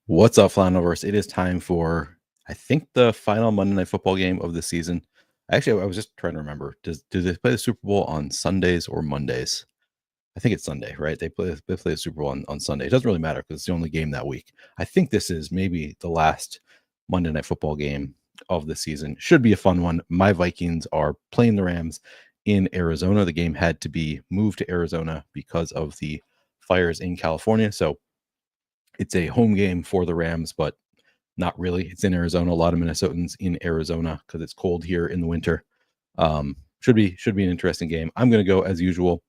What's up, Flaniverse? It is time for, I think, the final Monday Night Football game of the season. Actually, I was just trying to remember. Do they play the Super Bowl on Sundays or Mondays? I think it's Sunday, right? They play the Super Bowl on Sunday. It doesn't really matter because it's the only game that week. I think this is maybe the last Monday Night Football game of the season. Should be a fun one. My Vikings are playing the Rams in Arizona. The game had to be moved to Arizona because of the fires in California. So it's a home game for the Rams, but not really. It's in Arizona. A lot of Minnesotans in Arizona because it's cold here in the winter. Should be an interesting game. I'm going to go as usual,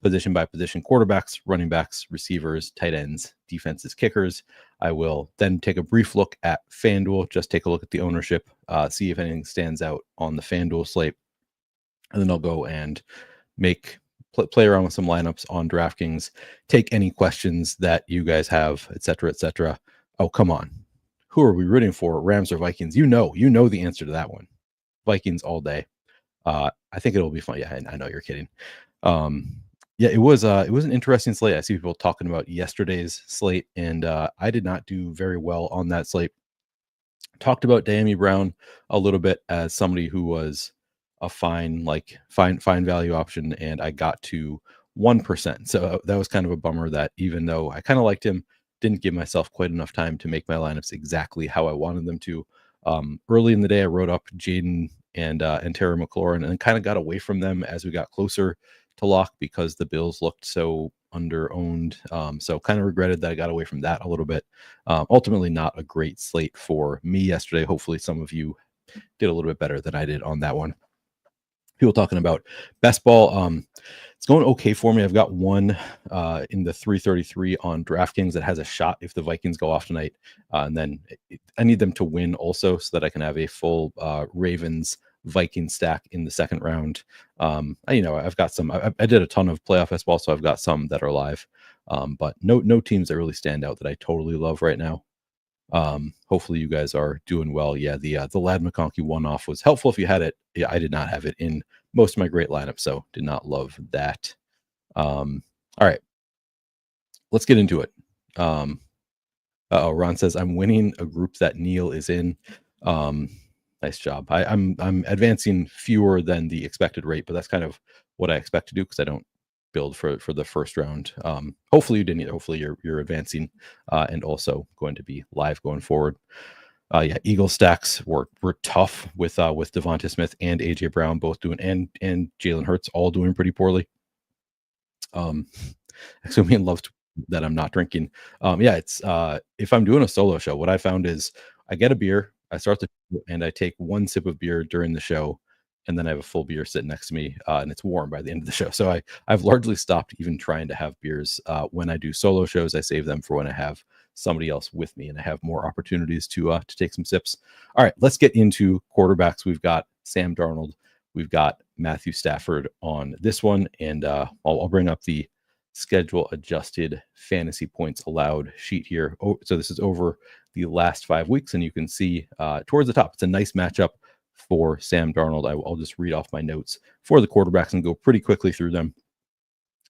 position by position: quarterbacks, running backs, receivers, tight ends, defenses, kickers. I will then take a brief look at FanDuel, just take a look at the ownership, see if anything stands out on the FanDuel slate, and then I'll go and play around with some lineups on DraftKings, take any questions that you guys have, etc., etc. Oh, come on. Who are we rooting for, Rams or Vikings? You know the answer to that one. Vikings all day. I think it'll be fun. Yeah, I know you're kidding. Yeah, it was an interesting slate. I see people talking about yesterday's slate, and I did not do very well on that slate. Talked about Diami Brown a little bit as somebody who was a fine value option, and I got to 1%. So that was kind of a bummer that even though I kind of liked him, didn't give myself quite enough time to make my lineups exactly how I wanted them to. Early in the day, I wrote up Jaden and Terry McLaurin and kind of got away from them as we got closer to lock because the Bills looked so under-owned. So kind of regretted that I got away from that a little bit. Ultimately, not a great slate for me yesterday. Hopefully, some of you did a little bit better than I did on that one. People talking about best ball. It's going okay for me. I've got one in the 333 on DraftKings that has a shot if the Vikings go off tonight. And then I need them to win also so that I can have a full Ravens Viking stack in the second round. I've got some. I did a ton of playoff best ball, so I've got some that are live. But no teams that really stand out that I totally love right now. Hopefully you guys are doing well. Yeah, the Lad McConkey one-off was helpful if you had it. Yeah, I did not have it in most of my great lineups, so did not love that. All right, let's get into it. Ron says I'm winning a group that Neil is in. Nice job. I'm advancing fewer than the expected rate, but that's kind of what I expect to do because I don't build for the first round. Hopefully you didn't either. Hopefully you're advancing and also going to be live going forward. Eagle stacks were tough with Devonta Smith and AJ Brown both doing and Jalen Hurts all doing pretty poorly. Actually, me and loved that I'm not drinking. It's if I'm doing a solo show, what I found is I get a beer, I start the and I take one sip of beer during the show, and then I have a full beer sitting next to me, and it's warm by the end of the show. So I've largely stopped even trying to have beers when I do solo shows. I save them for when I have somebody else with me, and I have more opportunities to take some sips. All right, let's get into quarterbacks. We've got Sam Darnold, we've got Matthew Stafford on this one, and I'll bring up the schedule adjusted fantasy points allowed sheet here. So this is over the last 5 weeks, and you can see towards the top, it's a nice matchup for Sam Darnold. I'll just read off my notes for the quarterbacks and go pretty quickly through them.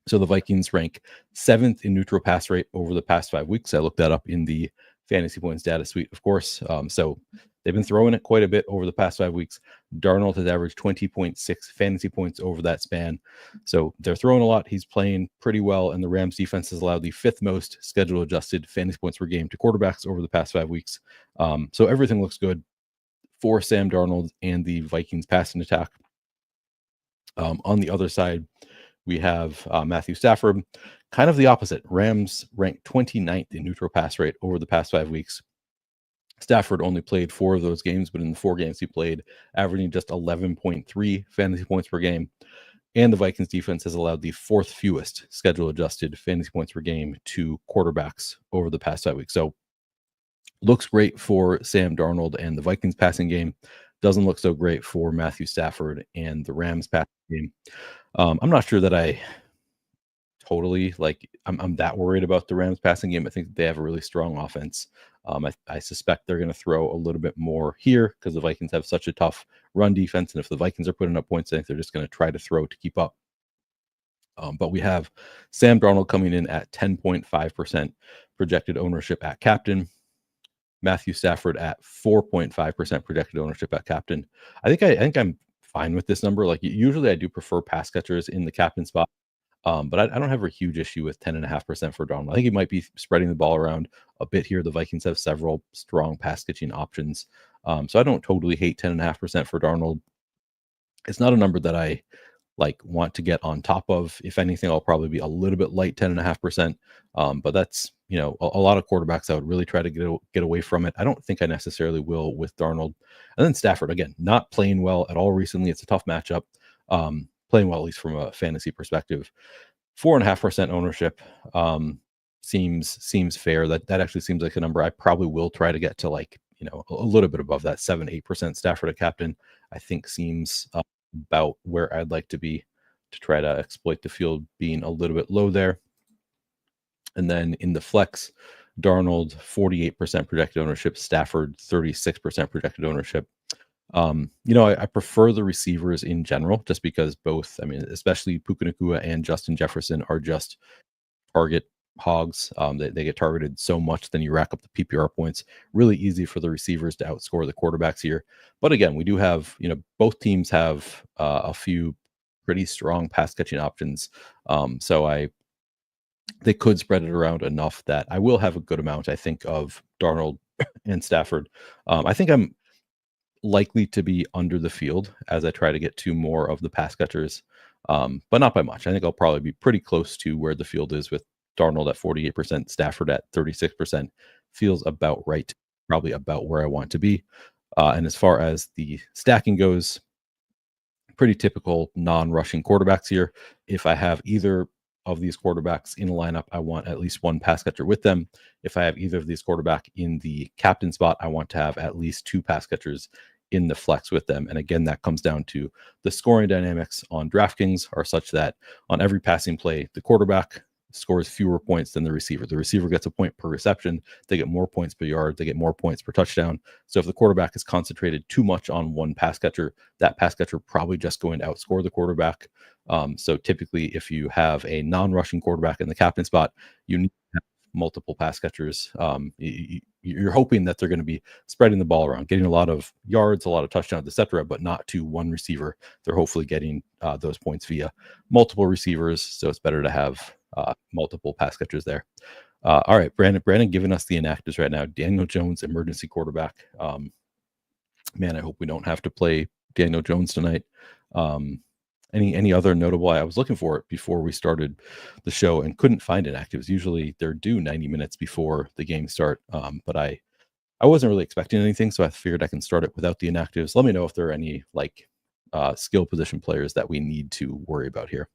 So the Vikings rank 7th in neutral pass rate over the past 5 weeks. I looked that up in the fantasy points data suite, of course. So they've been throwing it quite a bit over the past 5 weeks. Darnold has averaged 20.6 fantasy points over that span. So they're throwing a lot. He's playing pretty well, and the Rams defense has allowed the 5th most schedule adjusted fantasy points per game to quarterbacks over the past 5 weeks. So everything looks good for Sam Darnold and the Vikings passing attack. On the other side, we have Matthew Stafford, kind of the opposite. Rams ranked 29th in neutral pass rate over the past 5 weeks. Stafford only played 4 of those games, but in the 4 games he played, averaging just 11.3 fantasy points per game. And the Vikings defense has allowed the 4th fewest schedule adjusted fantasy points per game to quarterbacks over the past 5 weeks. So looks great for Sam Darnold and the Vikings passing game. Doesn't look so great for Matthew Stafford and the Rams passing game. I'm not sure that I totally I'm that worried about the Rams passing game. I think they have a really strong offense. I suspect they're going to throw a little bit more here because the Vikings have such a tough run defense. And if the Vikings are putting up points, I think they're just going to try to throw to keep up. But we have Sam Darnold coming in at 10.5% projected ownership at captain. Matthew Stafford at 4.5% projected ownership at captain. I think I'm fine with this number. Like usually I do prefer pass catchers in the captain spot. But I don't have a huge issue with 10.5% for Darnold. I think he might be spreading the ball around a bit here. The Vikings have several strong pass catching options. So I don't totally hate 10.5% for Darnold. It's not a number that I like want to get on top of. If anything, I'll probably be a little bit light, 10.5%. But that's, a lot of quarterbacks I would really try to get away from it. I don't think I necessarily will with Darnold. And then Stafford, again, not playing well at all recently. It's a tough matchup. Playing well, at least from a fantasy perspective. 4.5% ownership seems fair. That actually seems like a number I probably will try to get to, like, a little bit above that. 7-8% Stafford at captain, I think seems about where I'd like to be to try to exploit the field being a little bit low there. And then in the flex, Darnold 48% projected ownership, Stafford 36% projected ownership. I prefer the receivers in general, just because both, I mean, especially Puka Nacua and Justin Jefferson are just target hogs. They get targeted so much, then you rack up the PPR points. Really easy for the receivers to outscore the quarterbacks here. But again, we do have, both teams have a few pretty strong pass catching options. So they could spread it around enough that I will have a good amount, I think, of Darnold and Stafford. I think I'm likely to be under the field as I try to get to more of the pass catchers, but not by much. I think I'll probably be pretty close to where the field is, with Darnold at 48%, Stafford at 36%. Feels about right, probably about where I want to be. And as far as the stacking goes, pretty typical non-rushing quarterbacks here. If I have either of these quarterbacks in a lineup, I want at least one pass catcher with them. If I have either of these quarterback in the captain spot, I want to have at least two pass catchers in the flex with them. And again, that comes down to the scoring dynamics on DraftKings are such that on every passing play, the quarterback scores fewer points than the receiver. The receiver gets a point per reception. They get more points per yard. They get more points per touchdown. So if the quarterback is concentrated too much on one pass catcher, that pass catcher probably just going to outscore the quarterback. So typically, if you have a non-rushing quarterback in the captain spot, you need to have multiple pass catchers. You're hoping that they're going to be spreading the ball around, getting a lot of yards, a lot of touchdowns, etc., but not to one receiver. They're hopefully getting those points via multiple receivers. So it's better to have multiple pass catchers there. All right, Brandon giving us the inactives right now. Daniel Jones, emergency quarterback. Man, I hope we don't have to play Daniel Jones tonight. Any other notable? I was looking for it before we started the show and couldn't find inactives. Usually they're due 90 minutes before the game start, but I wasn't really expecting anything, so I figured I can start it without the inactives. Let me know if there are any skill position players that we need to worry about here.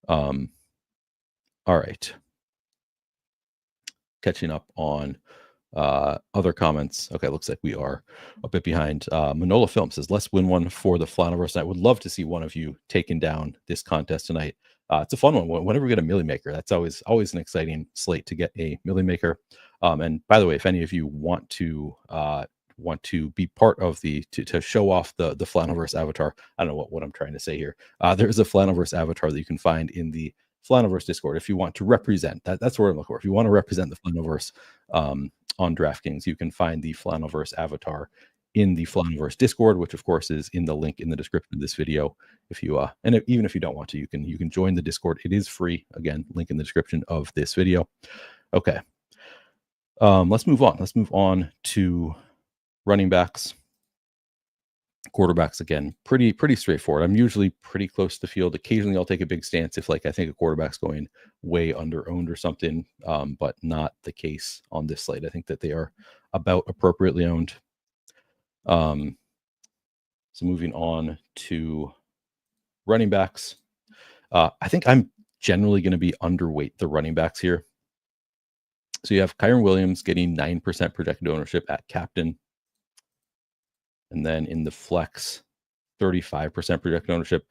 All right. Catching up on other comments. Okay, looks like we are a bit behind. Manola Film says, let's win one for the Flaniverse night. Would love to see one of you taking down this contest tonight. It's a fun one. Whenever we get a Millie Maker, that's always an exciting slate to get a Millie Maker. And by the way, if any of you want to be part of to show off the Flaniverse avatar, I don't know what I'm trying to say here. There's a Flaniverse avatar that you can find in the Flaniverse Discord if you want to represent that's where I'm looking for. If you want to represent the Flaniverse on DraftKings, you can find the Flaniverse avatar in the Flaniverse Discord, which of course is in the link in the description of this video. If you even if you don't want to, you can join the Discord. It is free. Again, link in the description of this video. Okay. Let's move on. Let's move on to running backs. Quarterbacks, again, pretty straightforward. I'm usually pretty close to the field. Occasionally I'll take a big stance if I think a quarterback's going way under owned or something, but not the case on this slate. I think that they are about appropriately owned. So moving on to running backs. I think I'm generally going to be underweight the running backs here. So you have Kyren Williams getting 9% projected ownership at captain. And then in the flex, 35% projected ownership.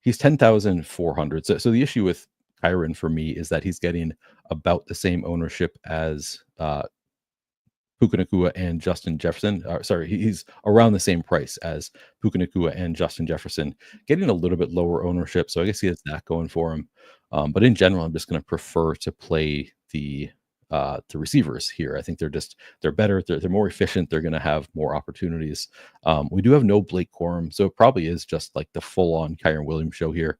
He's 10,400. So the issue with Kyren for me is that he's getting about the same ownership as Puka Nacua and Justin Jefferson. He's around the same price as Puka Nacua and Justin Jefferson, getting a little bit lower ownership. So I guess he has that going for him. But in general, I'm just going to prefer to play the the receivers here. I think they're better. They're more efficient. They're going to have more opportunities. We do have no Blake Corum, so it probably is just like the full on Kyren Williams show here.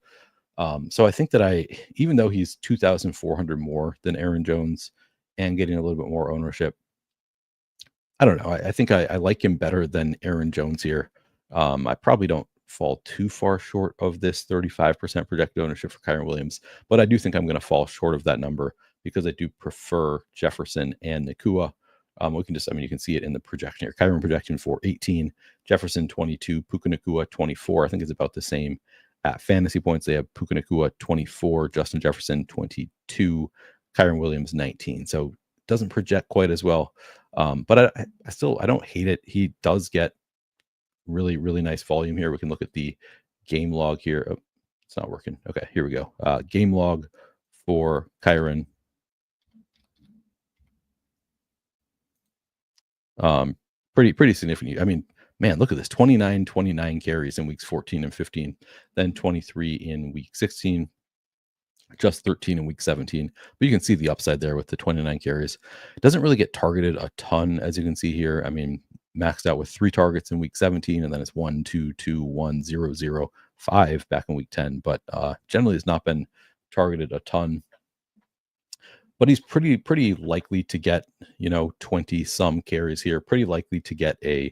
So I think that even though he's 2,400 more than Aaron Jones and getting a little bit more ownership, I don't know. I think I like him better than Aaron Jones here. I probably don't fall too far short of this 35% projected ownership for Kyren Williams, but I do think I'm going to fall short of that number because I do prefer Jefferson and Nacua. You can see it in the projection here. Kyren projection for 18, Jefferson 22, Puka Nacua 24. I think it's about the same at fantasy points. They have Puka Nacua 24, Justin Jefferson 22, Kyren Williams 19. So it doesn't project quite as well. But I don't hate it. He does get really, really nice volume here. We can look at the game log here. Oh, it's not working. Okay, here we go. Game log for Kyren. Pretty significant. I mean, man, look at this. 29 carries in weeks 14 and 15, then 23 in week 16, just 13 in week 17. But you can see the upside there with the 29 carries. It doesn't really get targeted a ton, as you can see here. I mean, maxed out with 3 targets in week 17, and then it's 1, 2, 2, 1, 0, 0, 5 back in week 10. But generally has not been targeted a ton. But he's pretty likely to get 20 some carries here. Pretty likely to get I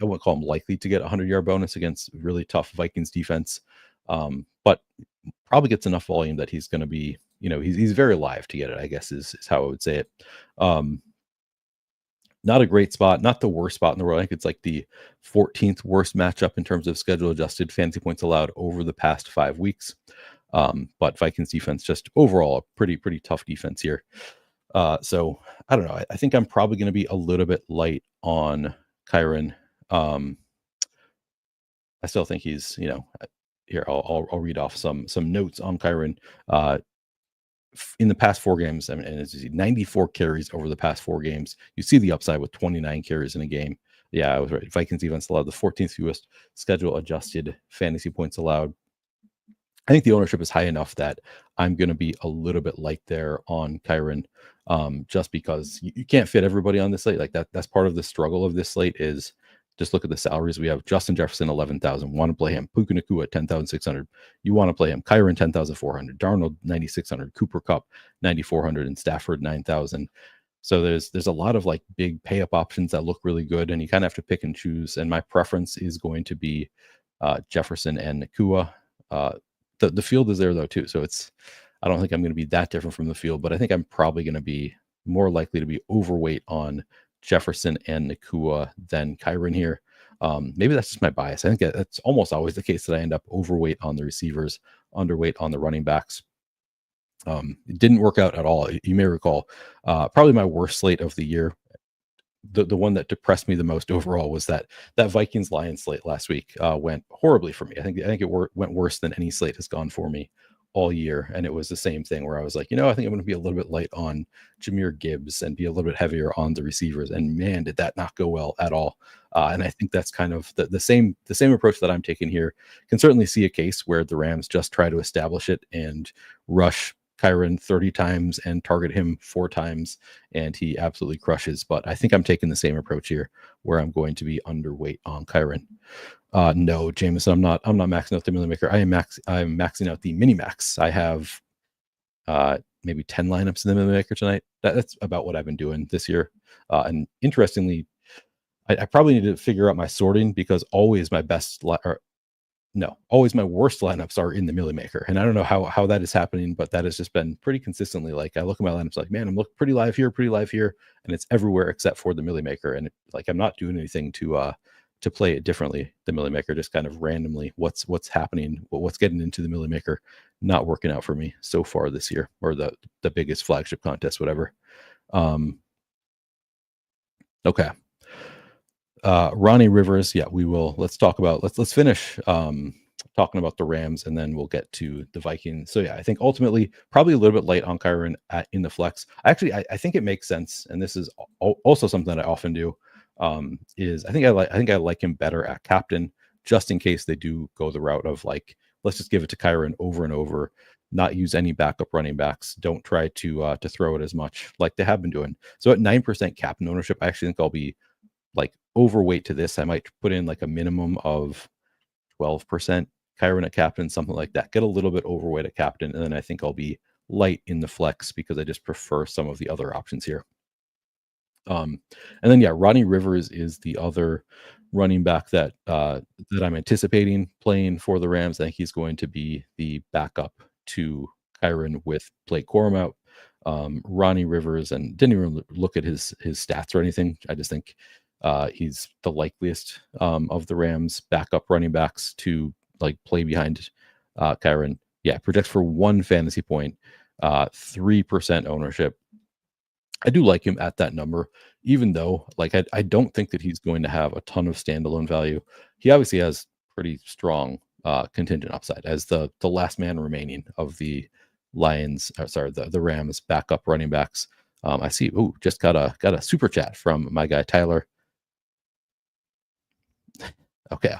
wouldn't call him likely to get a 100-yard bonus against really tough Vikings defense, but probably gets enough volume that he's going to be he's very live to get it, I guess is how I would say it. Not a great spot, not the worst spot in the world. I think it's like the 14th worst matchup in terms of schedule adjusted fantasy points allowed over the past 5 weeks. But Vikings defense just overall a pretty tough defense here. So I don't know. I think I'm probably going to be a little bit light on Kyren. I still think he's here. I'll read off some notes on Kyren. In the past 4 games, I mean, and it's 94 carries over the past 4 games. You see the upside with 29 carries in a game. Yeah, I was right. Vikings defense allowed the 14th fewest schedule adjusted fantasy points allowed. I think the ownership is high enough that I'm going to be a little bit light there on Kyren, just because you can't fit everybody on this slate. Like that's part of the struggle of this slate is just look at the salaries. We have Justin Jefferson, 11,000. Want to play him. Puka Nacua, 10,600. You want to play him. Kyren, 10,400. Darnold, 9,600. Cooper Kupp, 9,400. And Stafford, 9,000. So there's a lot of like big pay up options that look really good, and you kind of have to pick and choose. And my preference is going to be Jefferson and Nacua. The field is there though too, so I don't think I'm going to be that different from the field, but I think I'm probably going to be more likely to be overweight on Jefferson and Nacua than Kyren here. Maybe that's just my bias. I think that's almost always the case that I end up overweight on the receivers, underweight on the running backs. It didn't work out at all. You may recall, probably my worst slate of the year. The one that depressed me the most overall was that Vikings Lions slate last week went horribly for me. I think it went worse than any slate has gone for me all year. And it was the same thing where I was like, I think I'm going to be a little bit light on Jahmyr Gibbs and be a little bit heavier on the receivers. And man, did that not go well at all. And I think that's kind of the same approach that I'm taking here. Can certainly see a case where the Rams just try to establish it and rush Kyren 30 times and target him 4 times, and he absolutely crushes. But I think I'm taking the same approach here, where I'm going to be underweight on Kyren. No, Jameson, I'm not maxing out the Millie Maker. I'm maxing out the mini max. I have maybe 10 lineups in the Millie Maker tonight. That's about what I've been doing this year. And interestingly, I probably need to figure out my sorting, because always my always my worst lineups are in the Millie Maker. And I don't know how that is happening, but that has just been pretty consistently. Like I look at my lineups like, man, I'm looking pretty live here. And it's everywhere except for the Millie Maker. And I'm not doing anything to play it differently. The Millie Maker, just kind of randomly what's happening, what's getting into the Millie Maker, not working out for me so far this year, or the biggest flagship contest, whatever. Okay. Ronnie Rivers, yeah, we will. Let's finish talking about the Rams, and then we'll get to the Vikings. So yeah, I think ultimately probably a little bit late on Kyren in the flex. Actually, I think it makes sense, and this is also something that I often do. Is I think I like him better at captain, just in case they do go the route of like, let's just give it to Kyren over and over. not use any backup running backs. Don't try to throw it as much like they have been doing. So at 9% captain ownership, I actually think I'll be like overweight to this. I might put in like a minimum of 12% Kyren at captain, something like that. Get a little bit overweight at captain, and then I think I'll be light in the flex because I just prefer some of the other options here. And then Rodney Rivers is the other running back that I'm anticipating playing for the Rams. I think he's going to be the backup to Kyren with Blake Corum out. Ronnie Rivers, and didn't even look at his stats or anything. I just think he's the likeliest of the Rams backup running backs to like play behind Kyren. Yeah, projects for 1 fantasy point, 3% ownership. I do like him at that number, even though like I don't think that he's going to have a ton of standalone value. He obviously has pretty strong contingent upside as the last man remaining of the the Rams backup running backs. I see. Ooh, just got a super chat from my guy Tyler. Okay.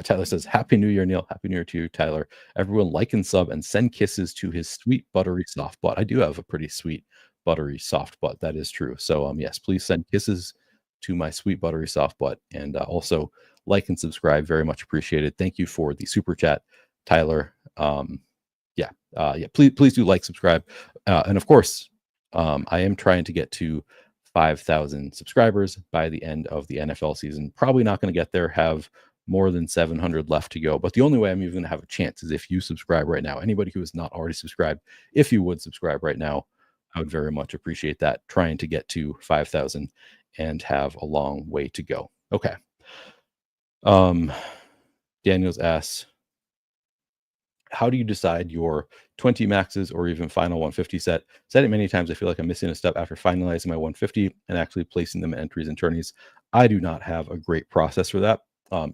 Tyler says, Happy New Year, Neil. Happy New Year to you, Tyler. Everyone like and sub and send kisses to his sweet, buttery, soft butt. I do have a pretty sweet, buttery, soft butt. That is true. So, yes, please send kisses to my sweet, buttery, soft butt. And also like and subscribe. Very much appreciated. Thank you for the super chat, Tyler. Please do like, subscribe. And of course, I am trying to get to 5,000 subscribers by the end of the NFL season. Probably not going to get there, have more than 700 left to go. But the only way I'm even going to have a chance is if you subscribe right now. Anybody who is not already subscribed, if you would subscribe right now, I would very much appreciate that. Trying to get to 5,000 and have a long way to go. Okay. Daniels asks, how do you decide your 20 maxes or even final 150 set? Said it many times. I feel like I'm missing a step after finalizing my 150 and actually placing them in entries and tourneys. I do not have a great process for that.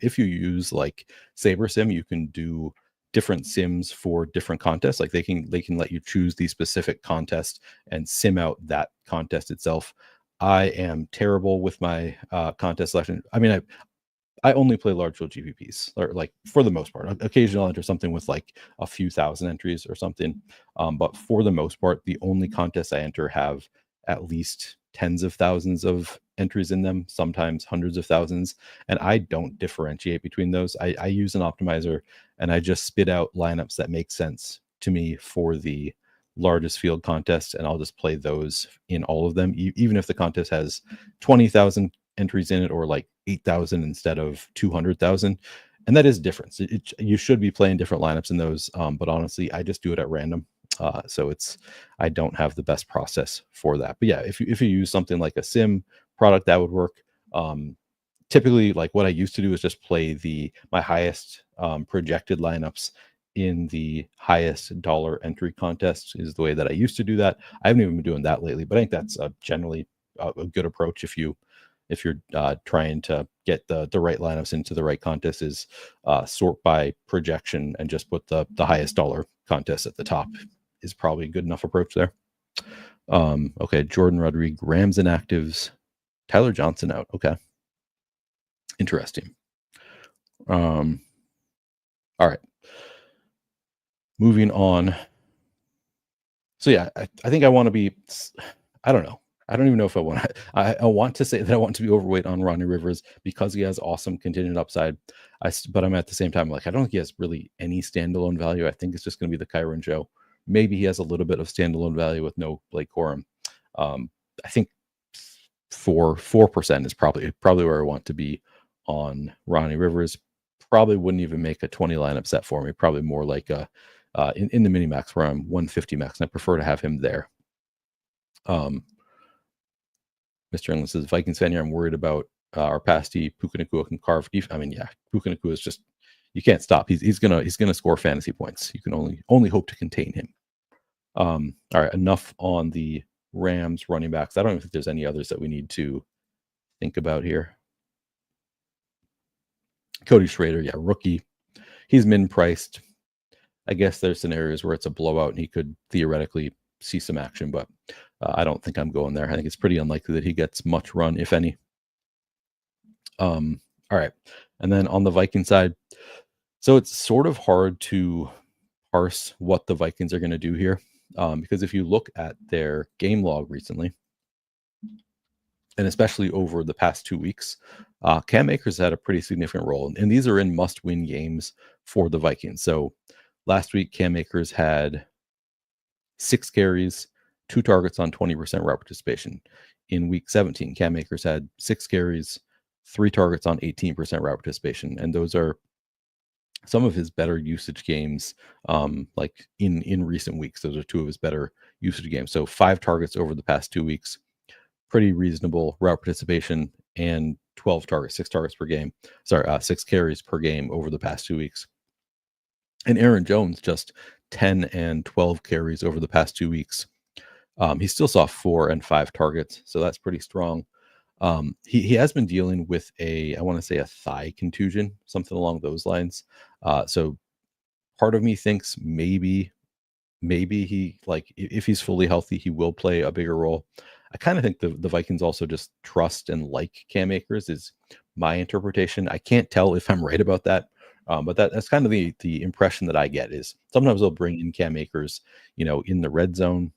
If you use like SaberSim, you can do different sims for different contests. Like they can let you choose the specific contest and sim out that contest itself. I am terrible with my contest selection. I mean, I only play large field GPPs, or like for the most part. Occasionally I'll enter something with like a few thousand entries or something. But for the most part, the only contests I enter have at least tens of thousands of entries in them, sometimes hundreds of thousands. And I don't differentiate between those. I use an optimizer and I just spit out lineups that make sense to me for the largest field contest. And I'll just play those in all of them, even if the contest has 20,000 entries in it or like 8,000 instead of 200,000. And that is difference. You should be playing different lineups in those. But honestly, I just do it at random. So I don't have the best process for that. But yeah, if you use something like a sim product, that would work. Typically, like what I used to do is just play my highest projected lineups in the highest dollar entry contest is the way that I used to do that. I haven't even been doing that lately, but I think that's generally a good approach if you're trying to get the right lineups into the right contest is sort by projection and just put the highest dollar contest at the top is probably a good enough approach there. Okay, Jordan Rodriguez, Rams inactives, Tyler Johnson out. Okay, interesting. All right, moving on. So yeah, I think I want to be. I don't know. I don't even know if I want to. I want to say that I want to be overweight on Ronnie Rivers because he has awesome contingent upside. But I'm at the same time like I don't think he has really any standalone value. I think it's just going to be the Kyren show. Maybe he has a little bit of standalone value with no Blake Corum. I think 4% is probably where I want to be on Ronnie Rivers. Probably wouldn't even make a 20 lineup set for me. Probably more like in the mini max where I'm 150 max, and I prefer to have him there. Mr. England says, Vikings fan here, I'm worried about our pasty. Puka Nacua can carve. I mean, yeah, Puka Nacua is just, you can't stop. He's gonna score fantasy points. You can only hope to contain him. All right, enough on the Rams running backs. I don't even think there's any others that we need to think about here. Cody Schrader, yeah, rookie. He's min priced. I guess there's scenarios where it's a blowout and he could theoretically see some action, but I don't think I'm going there. I think it's pretty unlikely that he gets much run, if any. All right. And then on the Viking side, so it's sort of hard to parse what the Vikings are going to do here, because if you look at their game log recently, and especially over the past 2 weeks, Cam Akers had a pretty significant role, and these are in must-win games for the Vikings. So last week, Cam Akers had 6 carries, 2 targets on 20% route participation. In week 17, Cam Akers had 6 carries, 3 targets on 18% route participation, and those are some of his better usage games, like in recent weeks. Those are 2 of his better usage games. So 5 targets over the past 2 weeks, pretty reasonable route participation, and 12 targets, 6 targets per game. 6 carries per game over the past 2 weeks. And Aaron Jones just 10 and 12 carries over the past 2 weeks. He still saw 4 and 5 targets, so that's pretty strong. He has been dealing with I want to say a thigh contusion, something along those lines. So part of me thinks maybe he, like, if he's fully healthy, he will play a bigger role. I kind of think the Vikings also just trust and like Cam Akers is my interpretation. I can't tell if I'm right about that. But that's kind of the impression that I get is sometimes they'll bring in Cam Akers, in the red zone.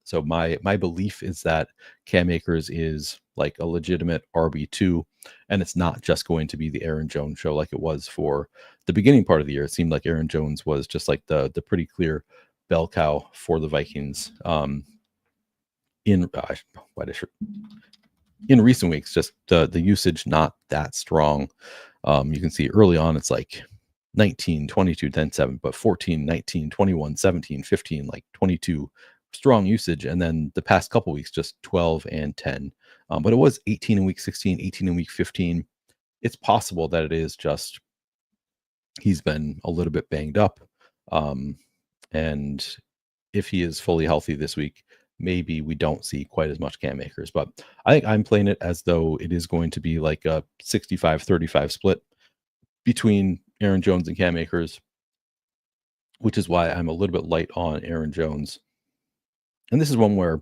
So my belief is that Cam Akers is like a legitimate RB2, and it's not just going to be the Aaron Jones show like it was for the beginning part of the year. It seemed like Aaron Jones was just like the pretty clear bell cow for the Vikings. In recent weeks, just the usage not that strong. You can see early on it's like 19, 22, 10, 7, but 14, 19, 21, 17, 15, like 22 strong usage. And then the past couple weeks, just 12 and 10. But it was 18 in week 16, 18 in week 15. It's possible that it is just he's been a little bit banged up. And if he is fully healthy this week, maybe we don't see quite as much Cam Akers. But I think I'm playing it as though it is going to be like a 65-35 split between Aaron Jones and Cam Akers, which is why I'm a little bit light on Aaron Jones. And this is one where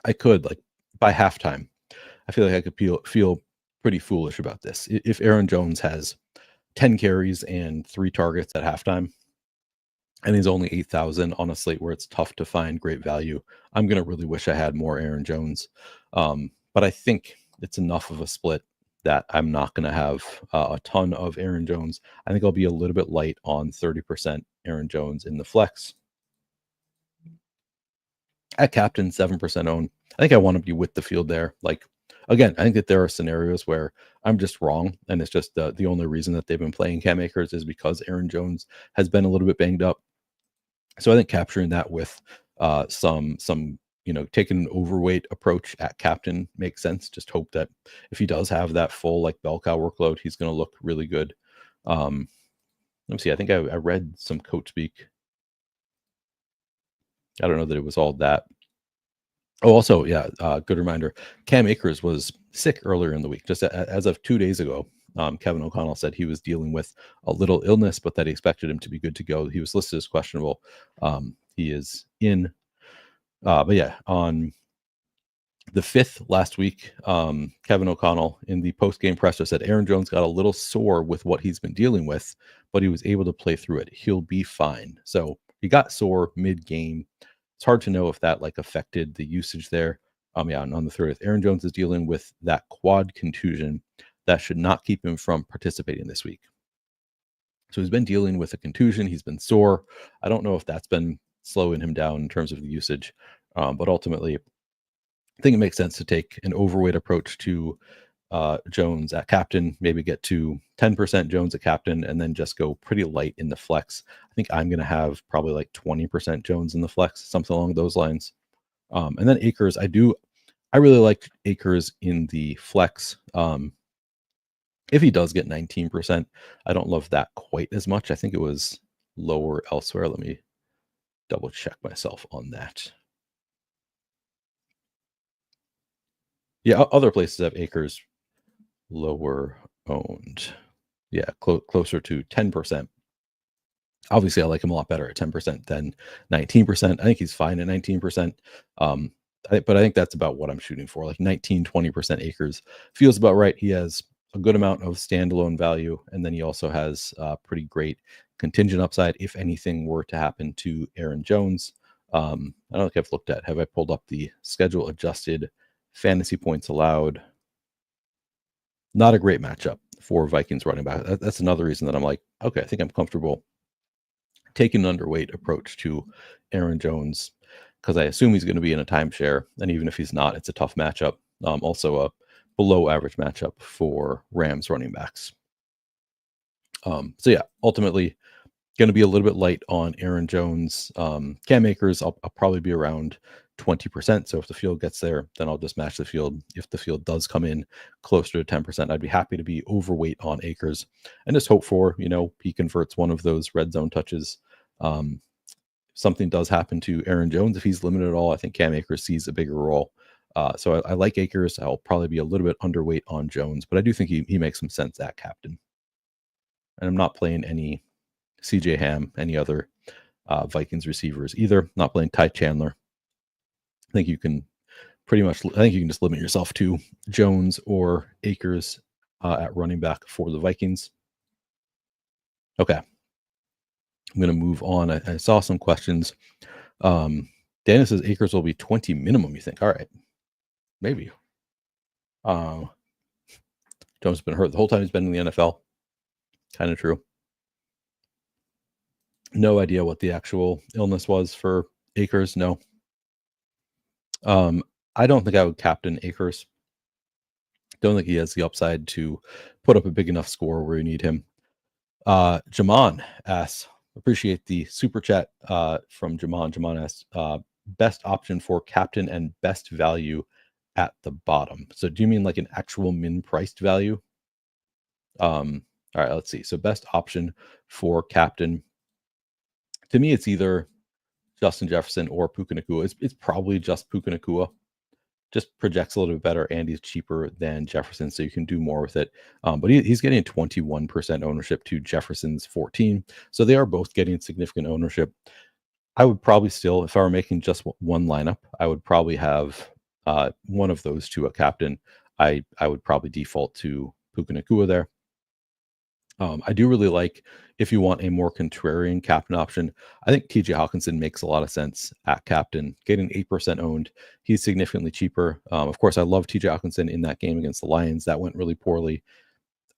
I could, like, by halftime, I feel like I could feel pretty foolish about this. If Aaron Jones has 10 carries and 3 targets at halftime, and he's only 8,000 on a slate where it's tough to find great value, I'm going to really wish I had more Aaron Jones. But I think it's enough of a split that I'm not going to have a ton of Aaron Jones. I think I'll be a little bit light on 30% Aaron Jones in the flex. At captain, 7% own. I think I want to be with the field there. Like, again, I think that there are scenarios where I'm just wrong, and it's just the only reason that they've been playing Cam Akers is because Aaron Jones has been a little bit banged up. So I think capturing that with some taking an overweight approach at captain makes sense. Just hope that if he does have that full like bell cow workload, he's going to look really good. Let me see. I think I read some coach speak. I don't know that it was all that. Oh, also, yeah, good reminder. Cam Akers was sick earlier in the week. Just as of 2 days ago, Kevin O'Connell said he was dealing with a little illness, but that he expected him to be good to go. He was listed as questionable. He is in. But yeah, on the 5th last week, Kevin O'Connell in the post-game presser said Aaron Jones got a little sore with what he's been dealing with, but he was able to play through it. He'll be fine. So he got sore mid-game. It's hard to know if that like affected the usage there. Yeah, and on the 30th, Aaron Jones is dealing with that quad contusion that should not keep him from participating this week. So he's been dealing with a contusion. He's been sore. I don't know if that's been slowing him down in terms of the usage, but ultimately, I think it makes sense to take an overweight approach to Jones at captain, maybe get to 10% Jones at captain, and then just go pretty light in the flex. I think I'm going to have probably like 20% Jones in the flex, something along those lines. And then Akers, I really like Akers in the flex. If he does get 19%, I don't love that quite as much. I think it was lower elsewhere. Let me double check myself on that. Yeah, other places have Akers lower owned. Yeah, closer to 10%. Obviously, I like him a lot better at 10% than 19%. I think he's fine at 19%. But I think that's about what I'm shooting for. Like 19, 20% Akers feels about right. He has a good amount of standalone value, and then he also has pretty great contingent upside if anything were to happen to Aaron Jones. I don't think I've looked at. Have I pulled up the schedule adjusted fantasy points allowed? Not a great matchup for Vikings running back. That's another reason that I'm like, okay, I think I'm comfortable taking an underweight approach to Aaron Jones because I assume he's going to be in a timeshare. And even if he's not, it's a tough matchup. Also a below average matchup for Rams running backs. So yeah, ultimately going to be a little bit light on Aaron Jones. Cam Akers, I'll probably be around 20%. So if the field gets there, then I'll just match the field. If the field does come in closer to 10%, I'd be happy to be overweight on Akers and just hope for, he converts one of those red zone touches. Something does happen to Aaron Jones. If he's limited at all, I think Cam Akers sees a bigger role. So I like Akers. I'll probably be a little bit underweight on Jones, but I do think he makes some sense at captain. And I'm not playing any CJ Ham, any other Vikings receivers either. Not playing Ty Chandler. I think you can just limit yourself to Jones or Akers at running back for the Vikings. Okay. I'm going to move on. I saw some questions. Daniel says Akers will be 20 minimum, you think? All right. Maybe. Jones has been hurt the whole time he's been in the NFL. Kind of true. No idea what the actual illness was for Akers. No. I don't think I would captain Akers. Don't think he has the upside to put up a big enough score where you need him. Jaman asks, appreciate the super chat from Jaman. Jaman asks, best option for captain and best value at the bottom. So do you mean like an actual min priced value? All right, let's see. So best option for captain. To me, it's either Justin Jefferson or Puka Nacua. It's probably just Puka Nacua. Just projects a little bit better and he's cheaper than Jefferson, so you can do more with it. But he's getting a 21% ownership to Jefferson's 14%. So they are both getting significant ownership. I would probably still, if I were making just one lineup, I would probably have one of those two a captain. I would probably default to Puka Nacua there. I do really like, if you want a more contrarian captain option, I think TJ Hockenson makes a lot of sense at captain, getting 8% owned. He's significantly cheaper. Of course, I love TJ Hockenson in that game against the Lions. That went really poorly.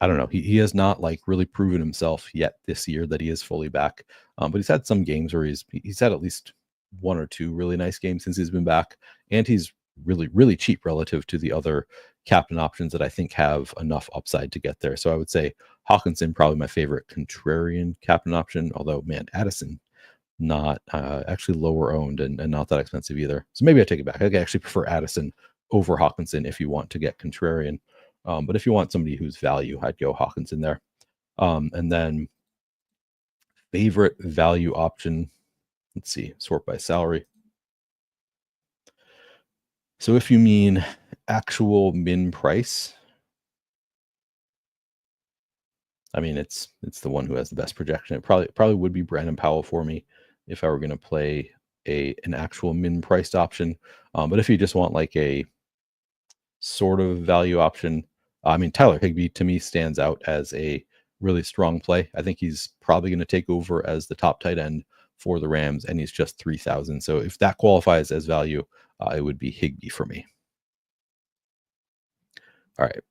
I don't know. He has not really proven himself yet this year that he is fully back. But he's had some games where he's had at least one or two really nice games since he's been back. And he's really, really cheap relative to the other captain options that I think have enough upside to get there. So I would say Hockenson, probably my favorite contrarian captain option, although, man, Addison, not actually lower owned and not that expensive either. So maybe I take it back. I actually prefer Addison over Hockenson if you want to get contrarian. But if you want somebody who's value, I'd go Hockenson there. And then favorite value option, let's see, sort by salary. So if you mean actual min price, I mean, it's the one who has the best projection. It probably would be Brandon Powell for me if I were going to play an actual min priced option. But if you just want like a sort of value option, I mean, Tyler Higbee to me stands out as a really strong play. I think he's probably going to take over as the top tight end for the Rams, and he's just 3,000. So if that qualifies as value, it would be Higbee for me. All right.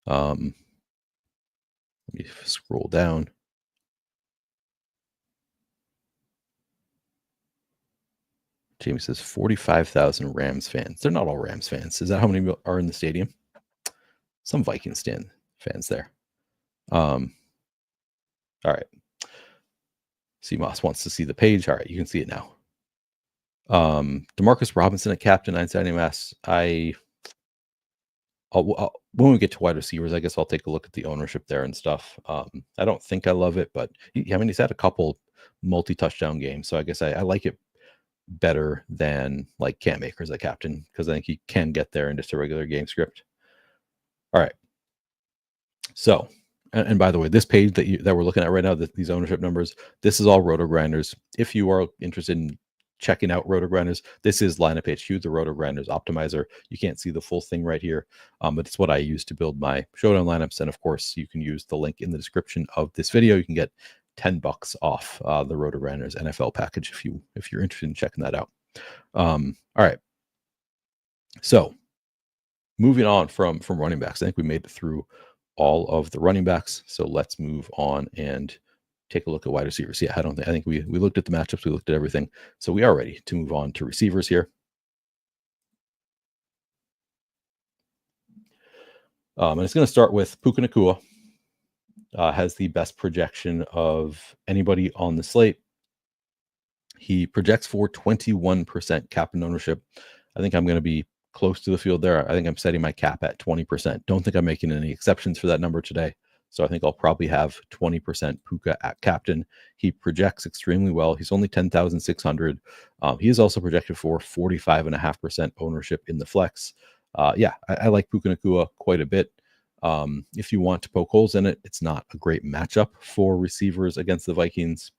Let me scroll down. Jamie says 45,000 Rams fans. They're not all Rams fans. Is that how many are in the stadium? Some Vikings fans there. All right. CMOS wants to see the page. All right, you can see it now. Demarcus Robinson at captain 970 asks, when we get to wide receivers, I guess I'll take a look at the ownership there and stuff. I don't think I love it, but he's had a couple multi-touchdown games, so I guess I like it better than like Cam Akers at captain because I think he can get there in just a regular game script. All right. So, and by the way, this page that we're looking at right now, these ownership numbers, this is all Roto Grinders. If you are interested in checking out Roto Grinders, this is Lineup HQ, the Roto Grinders optimizer. You can't see the full thing right here, but it's what I use to build my Showdown lineups. And of course, you can use the link in the description of this video. You can get $10 off the Roto Runners NFL package if you're interested in checking that out. All right. So moving on from running backs, I think we made it through all of the running backs. So let's move on and take a look at wide receivers. Yeah, I think we looked at the matchups, we looked at everything. So we are ready to move on to receivers here. And it's going to start with Puka Nacua. Has the best projection of anybody on the slate. He projects for 21% cap and ownership. I think I'm going to be close to the field there. I think I'm setting my cap at 20%. Don't think I'm making any exceptions for that number today. So I think I'll probably have 20% Puka at captain. He projects extremely well. He's only 10,600. He is also projected for 45.5% ownership in the flex. I like Puka Nacua quite a bit. If you want to poke holes in it, it's not a great matchup for receivers against the Vikings.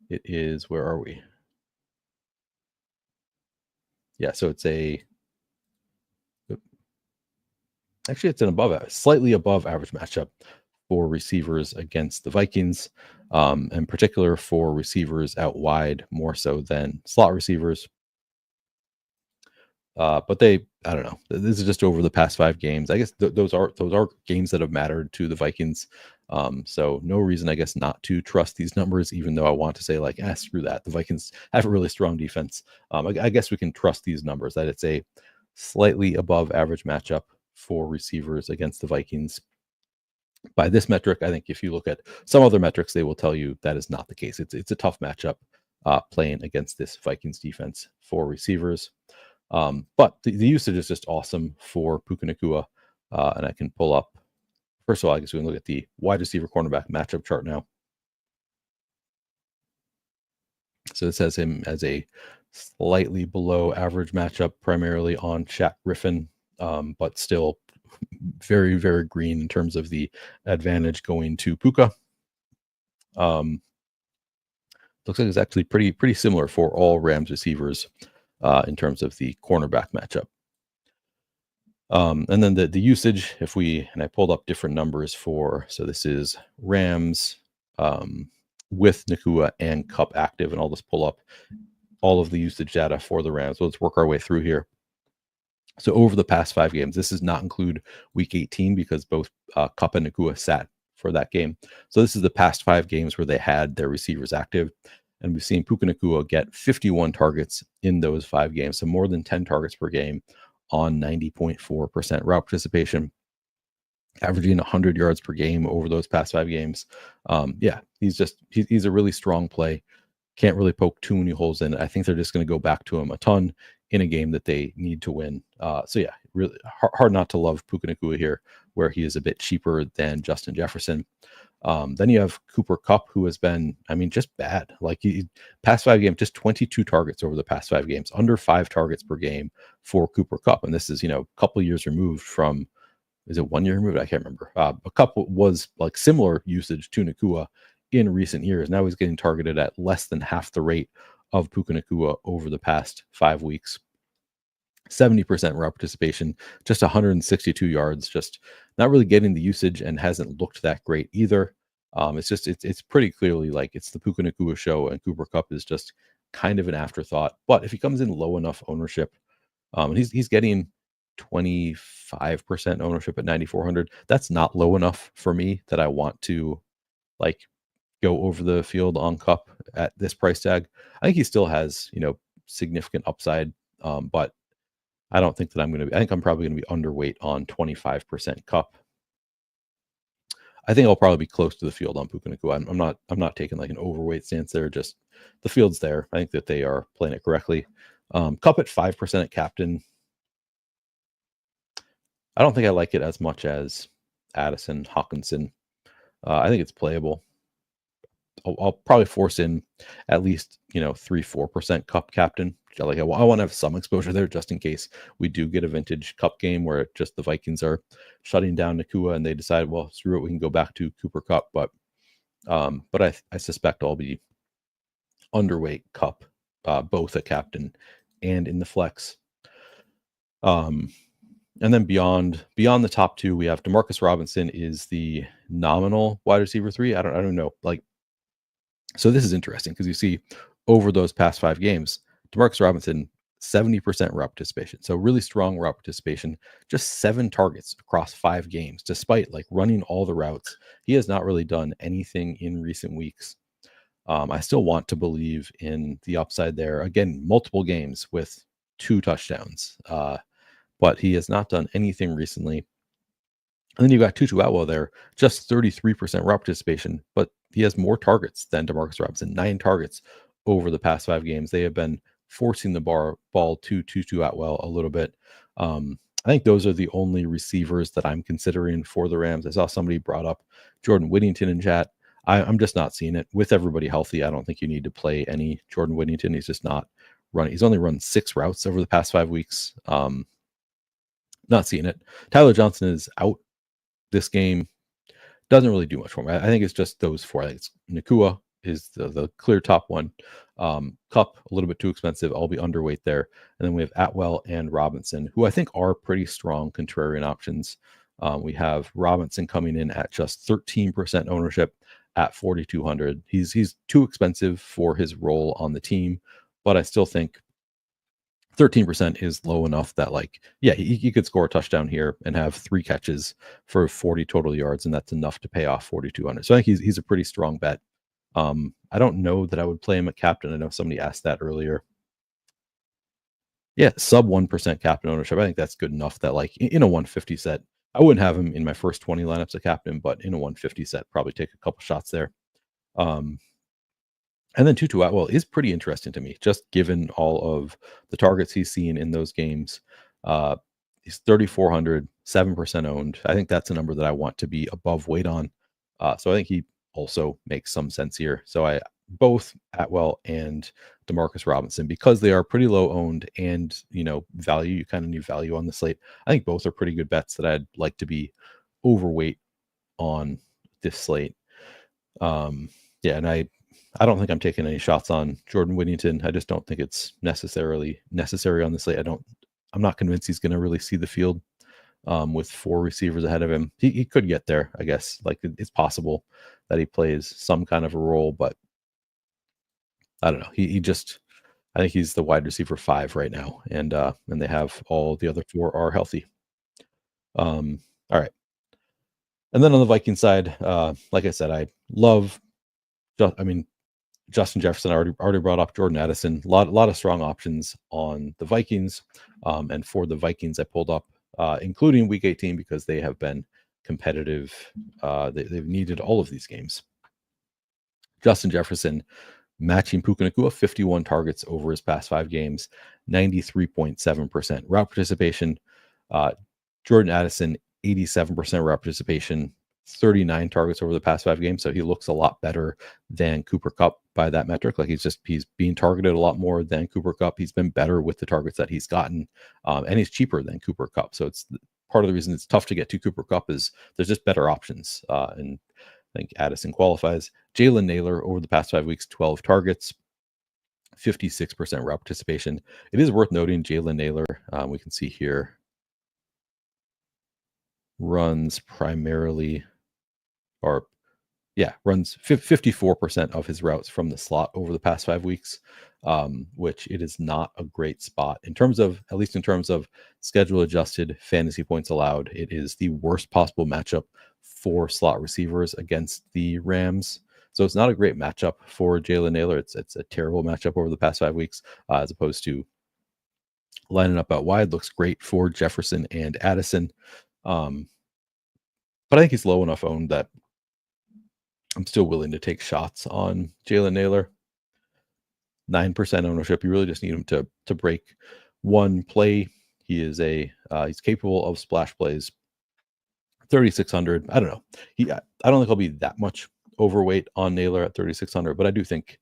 It is, where are we? Yeah, so it's it's an slightly above average matchup for receivers against the Vikings, in particular for receivers out wide more so than slot receivers. But I don't know. This is just over the past 5 games. I guess those are games that have mattered to the Vikings. So no reason, I guess, not to trust these numbers, even though I want to say like, screw that. The Vikings have a really strong defense. I guess we can trust these numbers that it's a slightly above average matchup for receivers against the Vikings. By this metric, I think if you look at some other metrics, they will tell you that is not the case. It's a tough matchup playing against this Vikings defense for receivers. But the usage is just awesome for Puka Nacua. And I can pull up, first of all, I guess we can look at the wide receiver cornerback matchup chart now. So this has him as a slightly below average matchup, primarily on Shaq Griffin, but still very, very green in terms of the advantage going to Puka. Looks like it's actually pretty similar for all Rams receivers in terms of the cornerback matchup. And then the usage, I pulled up different numbers so this is Rams with Nacua and Kupp active, and I'll just pull up all of the usage data for the Rams. So let's work our way through here. So over the past 5 games, this does not include week 18 because both Kupp and Nacua sat for that game. So this is the past 5 games where they had their receivers active. And we've seen Puka Nacua get 51 targets in those 5 games. So more than 10 targets per game on 90.4% route participation, averaging 100 yards per game over those past 5 games. He's a really strong play. Can't really poke too many holes in it. I think they're just going to go back to him a ton in a game that they need to win. Really hard not to love Puka Nacua here, where he is a bit cheaper than Justin Jefferson. Then you have Cooper Kupp, who has been, just bad. Like past 5 games, just 22 targets over the past 5 games, under 5 targets per game for Cooper Kupp. And this is, a couple years removed from, is it 1 year removed? I can't remember. A couple was like similar usage to Nacua in recent years. Now he's getting targeted at less than half the rate of Puka Nacua over the past 5 weeks. 70% route participation, just 162 yards, just not really getting the usage and hasn't looked that great either. It's pretty clearly like it's the Puka Nacua show, and Cooper Kupp is just kind of an afterthought. But if he comes in low enough ownership, and he's getting 25% ownership at 9,400, that's not low enough for me that I want to like go over the field on Kupp at this price tag. I think he still has, significant upside, but I don't think that I think I'm probably going to be underweight on 25% Kupp. I think I'll probably be close to the field on Puka Nacua. I'm not taking like an overweight stance there. Just the field's there. I think that they are playing it correctly. Kupp at 5% at captain. I don't think I like it as much as Addison, Hockenson. I think it's playable. I'll probably force in at least 3-4% Kupp captain. Like I want to have some exposure there just in case we do get a vintage Kupp game where just the Vikings are shutting down Nacua and they decide, well, screw it, we can go back to Cooper Kupp. But I suspect I'll be underweight Kupp, both at captain and in the flex. And then beyond the top two, we have Demarcus Robinson is the nominal wide receiver 3. I don't know. Like, so this is interesting because you see over those past 5 games, Demarcus Robinson 70% route participation. So really strong route participation, just 7 targets across 5 games, despite like running all the routes. He has not really done anything in recent weeks. I still want to believe in the upside there. Again, multiple games with 2 touchdowns. But he has not done anything recently. And then you've got Tutu Atwell there, just 33% route participation, but he has more targets than Demarcus Robinson, 9 targets over the past 5 games. They have been forcing the ball to Tutu Atwell a little bit. I think those are the only receivers that I'm considering for the Rams. I saw somebody brought up Jordan Whittington in chat. I'm just not seeing it. With everybody healthy, I don't think you need to play any Jordan Whittington. He's just not running. He's only run 6 routes over the past 5 weeks. Not seeing it. Tyler Johnson is out this game. Doesn't really do much for me. I think it's just those 4. I think it's Nacua is the clear top one. Kupp, a little bit too expensive. I'll be underweight there. And then we have Atwell and Robinson, who I think are pretty strong contrarian options. We have Robinson coming in at just 13% ownership at 4,200. He's too expensive for his role on the team, but I still think 13% is low enough that, like, yeah, he could score a touchdown here and have 3 catches for 40 total yards, and that's enough to pay off 4,200. So I think he's a pretty strong bet. I don't know that I would play him at captain. I know somebody asked that earlier. Yeah, sub 1% captain ownership. I think that's good enough that, like, in a 150 set, I wouldn't have him in my first 20 lineups of captain, but in a 150 set, probably take a couple shots there. And then Tutu Atwell is pretty interesting to me, just given all of the targets he's seen in those games. He's 3,400, 7% owned. I think that's a number that I want to be above weight on. So I think he also makes some sense here. So both Atwell and Demarcus Robinson, because they are pretty low owned and, value, you kind of need value on the slate. I think both are pretty good bets that I'd like to be overweight on this slate. Yeah, and I don't think I'm taking any shots on Jordan Whittington. I just don't think it's necessarily necessary on the slate. I'm not convinced he's going to really see the field with 4 receivers ahead of him. He could get there, I guess. Like, it's possible that he plays some kind of a role, but I don't know. I think he's the wide receiver 5 right now, and they have all the other 4 are healthy. All right. And then on the Viking side, like I said, I love. Justin Jefferson, I already brought up Jordan Addison. A lot of strong options on the Vikings. And for the Vikings, I pulled up, including Week 18, because they have been competitive. They've needed all of these games. Justin Jefferson matching Puka Nacua, 51 targets over his past 5 games, 93.7% route participation. Jordan Addison, 87% route participation, 39 targets over the past 5 games. So he looks a lot better than Cooper Kupp by that metric. Like, he's being targeted a lot more than Cooper Kupp. He's been better with the targets that he's gotten. And he's cheaper than Cooper Kupp. So it's part of the reason it's tough to get to Cooper Kupp is there's just better options. And I think Addison qualifies. Jalen Naylor over the past 5 weeks, 12 targets, 56% route participation. It is worth noting Jalen Naylor, we can see here, runs 54% of his routes from the slot over the past 5 weeks, which it is not a great spot in terms of, at least in terms of schedule adjusted fantasy points allowed. It is the worst possible matchup for slot receivers against the Rams. So it's not a great matchup for Jalen Naylor. It's a terrible matchup over the past 5 weeks, as opposed to lining up out wide. Looks great for Jefferson and Addison. But I think he's low enough owned that I'm still willing to take shots on Jalen Naylor. 9% ownership. You really just need him to break one play. He's capable of splash plays. 3,600. I don't know. I don't think I'll be that much overweight on Naylor at 3,600, but I do think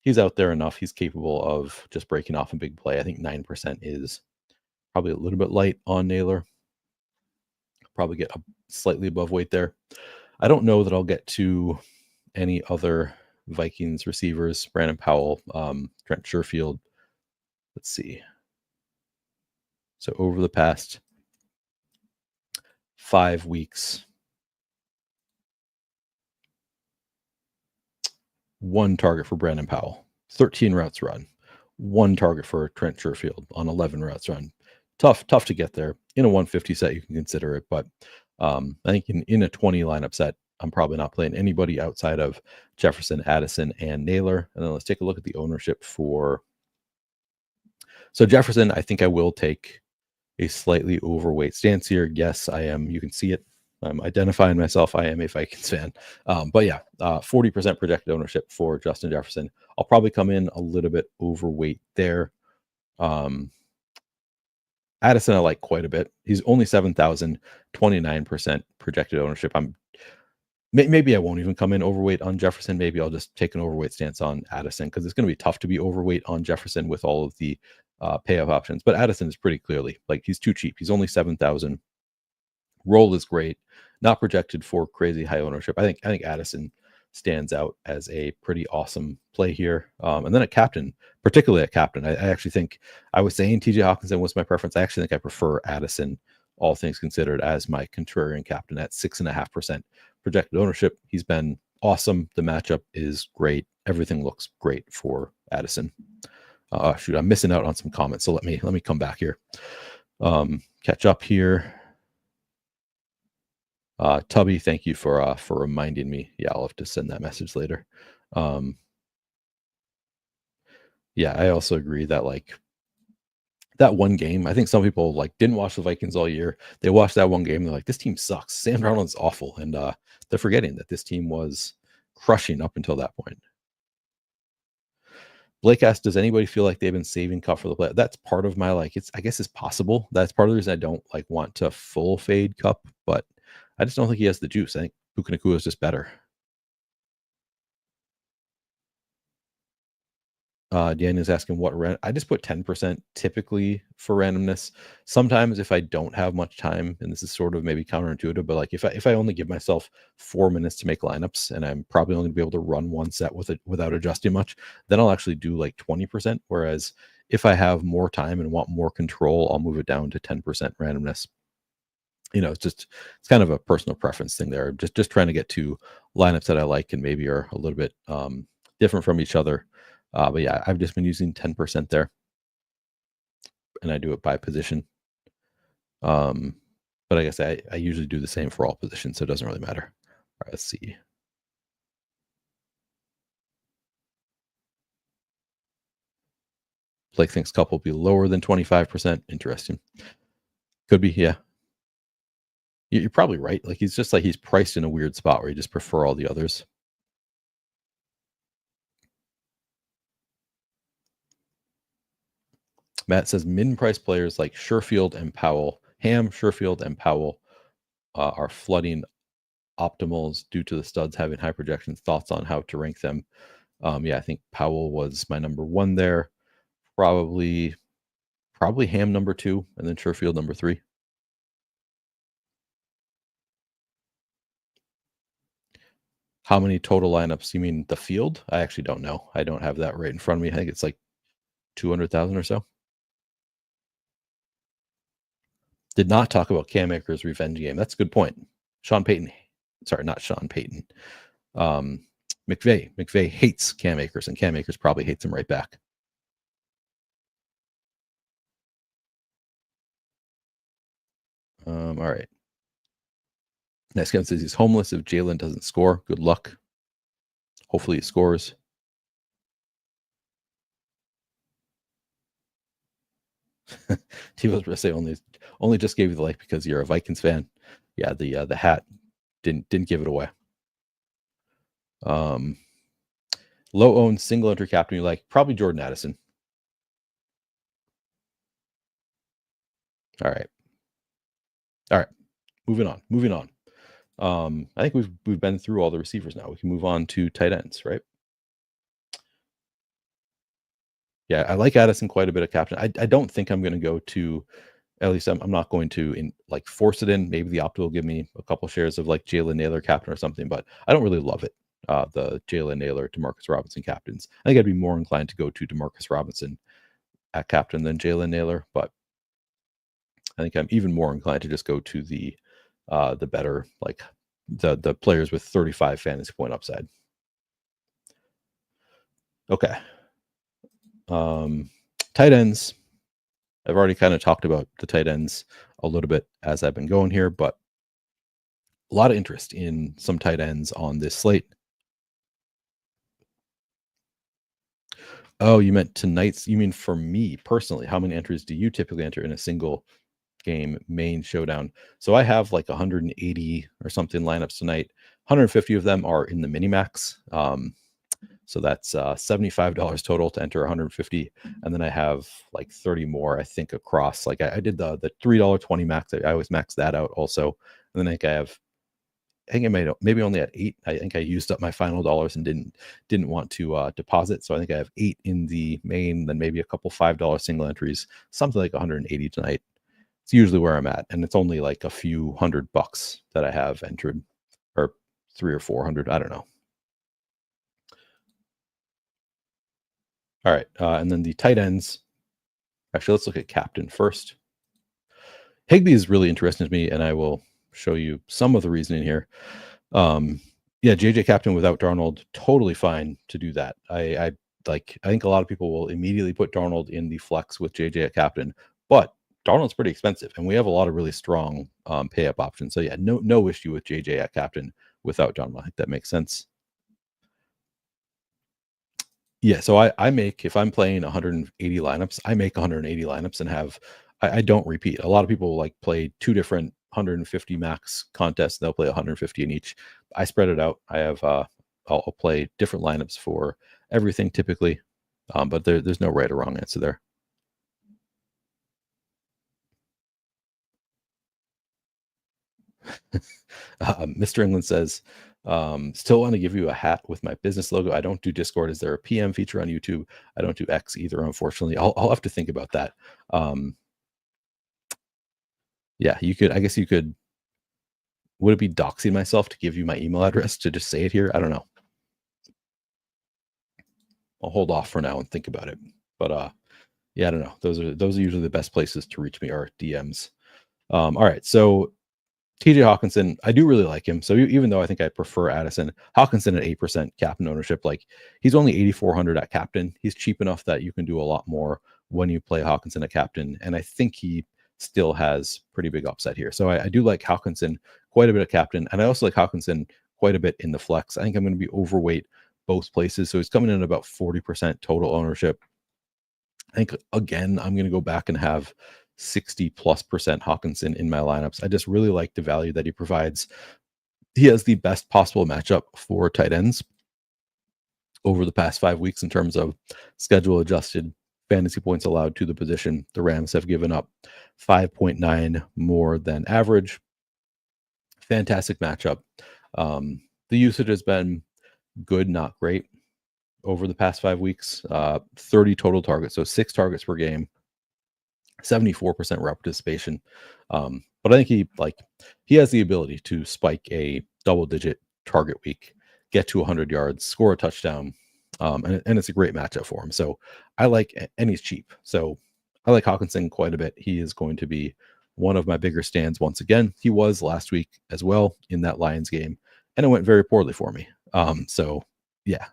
he's out there enough. He's capable of just breaking off a big play. I think 9% is probably a little bit light on Naylor. Probably get slightly above weight there. I don't know that I'll get to any other Vikings receivers. Brandon Powell, Trent Sherfield. Let's see. So over the past 5 weeks. 1 target for Brandon Powell, 13 routes run, 1 target for Trent Sherfield on 11 routes run. Tough to get there. In a 150 set, you can consider it, but I think in a 20 lineup set, I'm probably not playing anybody outside of Jefferson, Addison, and Naylor. And then let's take a look at the ownership for. So Jefferson, I think I will take a slightly overweight stance here. Yes, I am. You can see it. I'm identifying myself. I am a Vikings fan. But yeah, 40% projected ownership for Justin Jefferson. I'll probably come in a little bit overweight there. Addison, I like quite a bit. He's only 7,000, 29% projected ownership. Maybe I won't even come in overweight on Jefferson. Maybe I'll just take an overweight stance on Addison because it's going to be tough to be overweight on Jefferson with all of the payoff options. But Addison is pretty clearly like he's too cheap. He's only 7,000. Roll is great, not projected for crazy high ownership. I think Addison stands out as a pretty awesome play here. And then at captain, particularly at captain, I actually think I was saying TJ Hockenson was my preference. I actually think I prefer Addison, all things considered, as my contrarian captain at 6.5% projected ownership. He's been awesome. The matchup is great. Everything looks great for Addison. Shoot, I'm missing out on some comments, so let me come back here. Catch up here. Tubby, thank you for reminding me. Yeah, I'll have to send that message later. Yeah, I also agree that like that one game, I think some people like didn't watch the Vikings all year. They watched that one game. They're like, this team sucks. Sam Darnold's awful. And they're forgetting that this team was crushing up until that point. Blake asked, does anybody feel like they've been saving Kupp for the play? That's part of my I guess it's possible. That's part of the reason I don't like want to full fade Kupp, but I just don't think he has the juice. I think Puka Nacua is just better. Daniel's asking I just put 10% typically for randomness. Sometimes if I don't have much time, and this is sort of maybe counterintuitive, but like if I only give myself 4 minutes to make lineups and I'm probably only gonna be able to run one set with it without adjusting much, then I'll actually do like 20%. Whereas if I have more time and want more control, I'll move it down to 10% randomness. It's kind of a personal preference thing there. Just trying to get to lineups that I like and maybe are a little bit different from each other. But yeah, I've just been using 10% there, and I do it by position. But I guess I usually do the same for all positions, so it doesn't really matter. All right, let's see. Blake thinks Kupp will be lower than 25%. Interesting. Could be, yeah. You're probably right. Like he's priced in a weird spot where you just prefer all the others. Matt says min-price players like Sherfield and Powell, Sherfield, and Powell are flooding optimals due to the studs having high projections. Thoughts on how to rank them? Yeah, I think Powell was my number 1 there. Probably Ham number 2, and then Sherfield number 3. How many total lineups? You mean the field? I actually don't know. I don't have that right in front of me. I think it's like 200,000 or so. Did not talk about Cam Akers' revenge game. That's a good point. Sean Payton. Sorry, not Sean Payton. McVay hates Cam Akers, and Cam Akers probably hates him right back. All right. Next guy says he's homeless if Jalen doesn't score. Good luck. Hopefully he scores. T-Bill's say only just gave you the like because you're a Vikings fan. Yeah, the hat didn't give it away. Low owned single entry captain you like, probably Jordan Addison. All right. Moving on. I think we've been through all the receivers now. We can move on to tight ends, right? Yeah, I like Addison quite a bit of captain. I don't think I'm going to go to, at least I'm not going to force it in. Maybe the Opta will give me a couple shares of like Jalen Naylor captain or something, but I don't really love it. The Jalen Naylor, Demarcus Robinson captains. I think I'd be more inclined to go to Demarcus Robinson at captain than Jalen Naylor, but I think I'm even more inclined to just go to the the better, like the players with 35 fantasy point upside. Okay. Tight ends. I've already kind of talked about the tight ends a little bit as I've been going here, but a lot of interest in some tight ends on this slate. Oh, you meant tonight's? You mean for me personally? How many entries do you typically enter in a single game main showdown? So I have like 180 or something lineups tonight. 150 of them are in the mini max. So that's $75 total to enter 150, and then I have like 30 more, I think, across. Like I did the $3.20 max. I always max that out also, and then I think I made maybe only at 8. I think I used up my final dollars and didn't want to deposit. So I think I have 8 in the main, then maybe a couple $5 single entries, something like 180 tonight. It's usually where I'm at, and it's only like a few $100 that I have entered, or 300 or 400. I don't know. All right, and then the tight ends. Actually, let's look at captain first. Higbee is really interesting to me, and I will show you some of the reasoning here. Yeah, JJ captain without Darnold, totally fine to do that. I think a lot of people will immediately put Darnold in the flex with JJ at captain, but Darnold's pretty expensive, and we have a lot of really strong pay up options. So yeah, no issue with JJ at captain without Darnold. I think that makes sense. Yeah, so I make, if I'm playing 180 lineups, I make 180 lineups and I don't repeat. A lot of people like play 2 different 150 max contests. They'll play 150 in each. I spread it out. I have I'll play different lineups for everything typically, but there's no right or wrong answer there. Mr. England says, still want to give you a hat with my business logo. I don't do Discord. Is there a PM feature on YouTube? I don't do X either, unfortunately. I'll have to think about that. Yeah, you could, I guess you could, would it be doxing myself to give you my email address to just say it here? I don't know. I'll hold off for now and think about it. But yeah, I don't know. Those are usually the best places to reach me, are DMs. All right, so TJ Hockenson, I do really like him. So even though I think I prefer Addison, Hockenson at 8% captain ownership, like he's only 8,400 at captain. He's cheap enough that you can do a lot more when you play Hockenson at captain, and I think he still has pretty big upside here. So I do like Hockenson quite a bit at captain, and I also like Hockenson quite a bit in the flex. I think I'm going to be overweight both places, so he's coming in at about 40% total ownership. I think again, I'm going to go back and have 60+% Hockenson in my lineups. I just really like the value that he provides. He has the best possible matchup for tight ends over the past 5 weeks in terms of schedule adjusted fantasy points allowed to the position. The Rams have given up 5.9 more than average. Fantastic matchup. The usage has been good, not great over the past 5 weeks. 30 total targets, so 6 targets per game. 74% rep participation. But I think he has the ability to spike a double-digit target week, get to 100 yards, score a touchdown, and it's a great matchup for him. So I like, and he's cheap. So I like Hockenson quite a bit. He is going to be one of my bigger stands once again. He was last week as well in that Lions game, and it went very poorly for me. So yeah.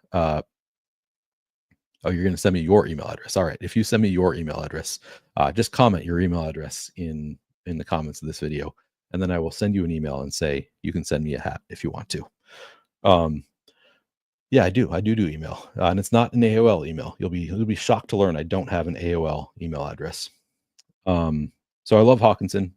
Oh, you're going to send me your email address. All right. If you send me your email address, just comment your email address in the comments of this video, and then I will send you an email and say you can send me a hat if you want to. Yeah, I do email, and it's not an AOL email. You'll be shocked to learn I don't have an AOL email address. So I love Hockenson.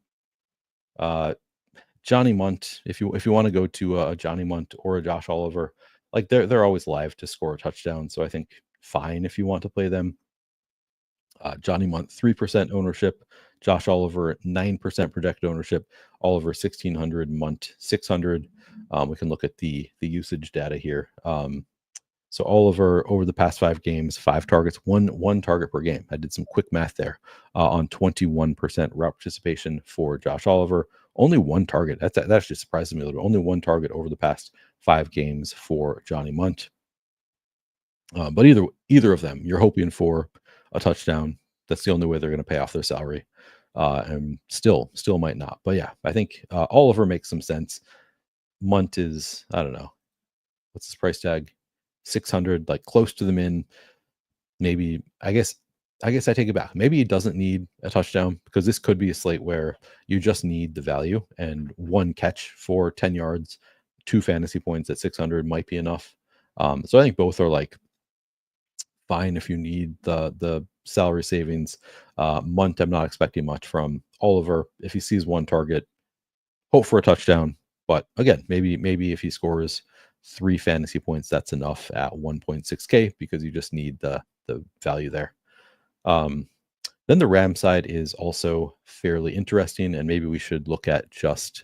Johnny Munt, if you want to go to a Johnny Munt or a Josh Oliver, like they're always live to score a touchdown. So I think fine if you want to play them. Johnny Munt 3% ownership, Josh Oliver 9% projected ownership, Oliver 1,600, Munt 600. We can look at the usage data here. So Oliver over the past 5 games, 5 targets, one target per game. I did some quick math there on 21% route participation for Josh Oliver. Only 1 target. That actually surprises me a little bit. Only 1 target over the past 5 games for Johnny Munt. But either of them, you're hoping for a touchdown. That's the only way they're going to pay off their salary. and still might not. But yeah, I think Oliver makes some sense. Munt is, I don't know, what's his price tag? 600, like close to the min. Maybe I guess I take it back. Maybe he doesn't need a touchdown because this could be a slate where you just need the value and one catch for 10 yards, 2 fantasy points at 600 might be enough. So I think both are like fine if you need the salary savings. Munt, I'm not expecting much from. Oliver, if he sees one target, hope for a touchdown. But again, maybe if he scores 3 fantasy points, that's enough at 1.6K because you just need the value there. Then the Ram side is also fairly interesting, and maybe we should look at just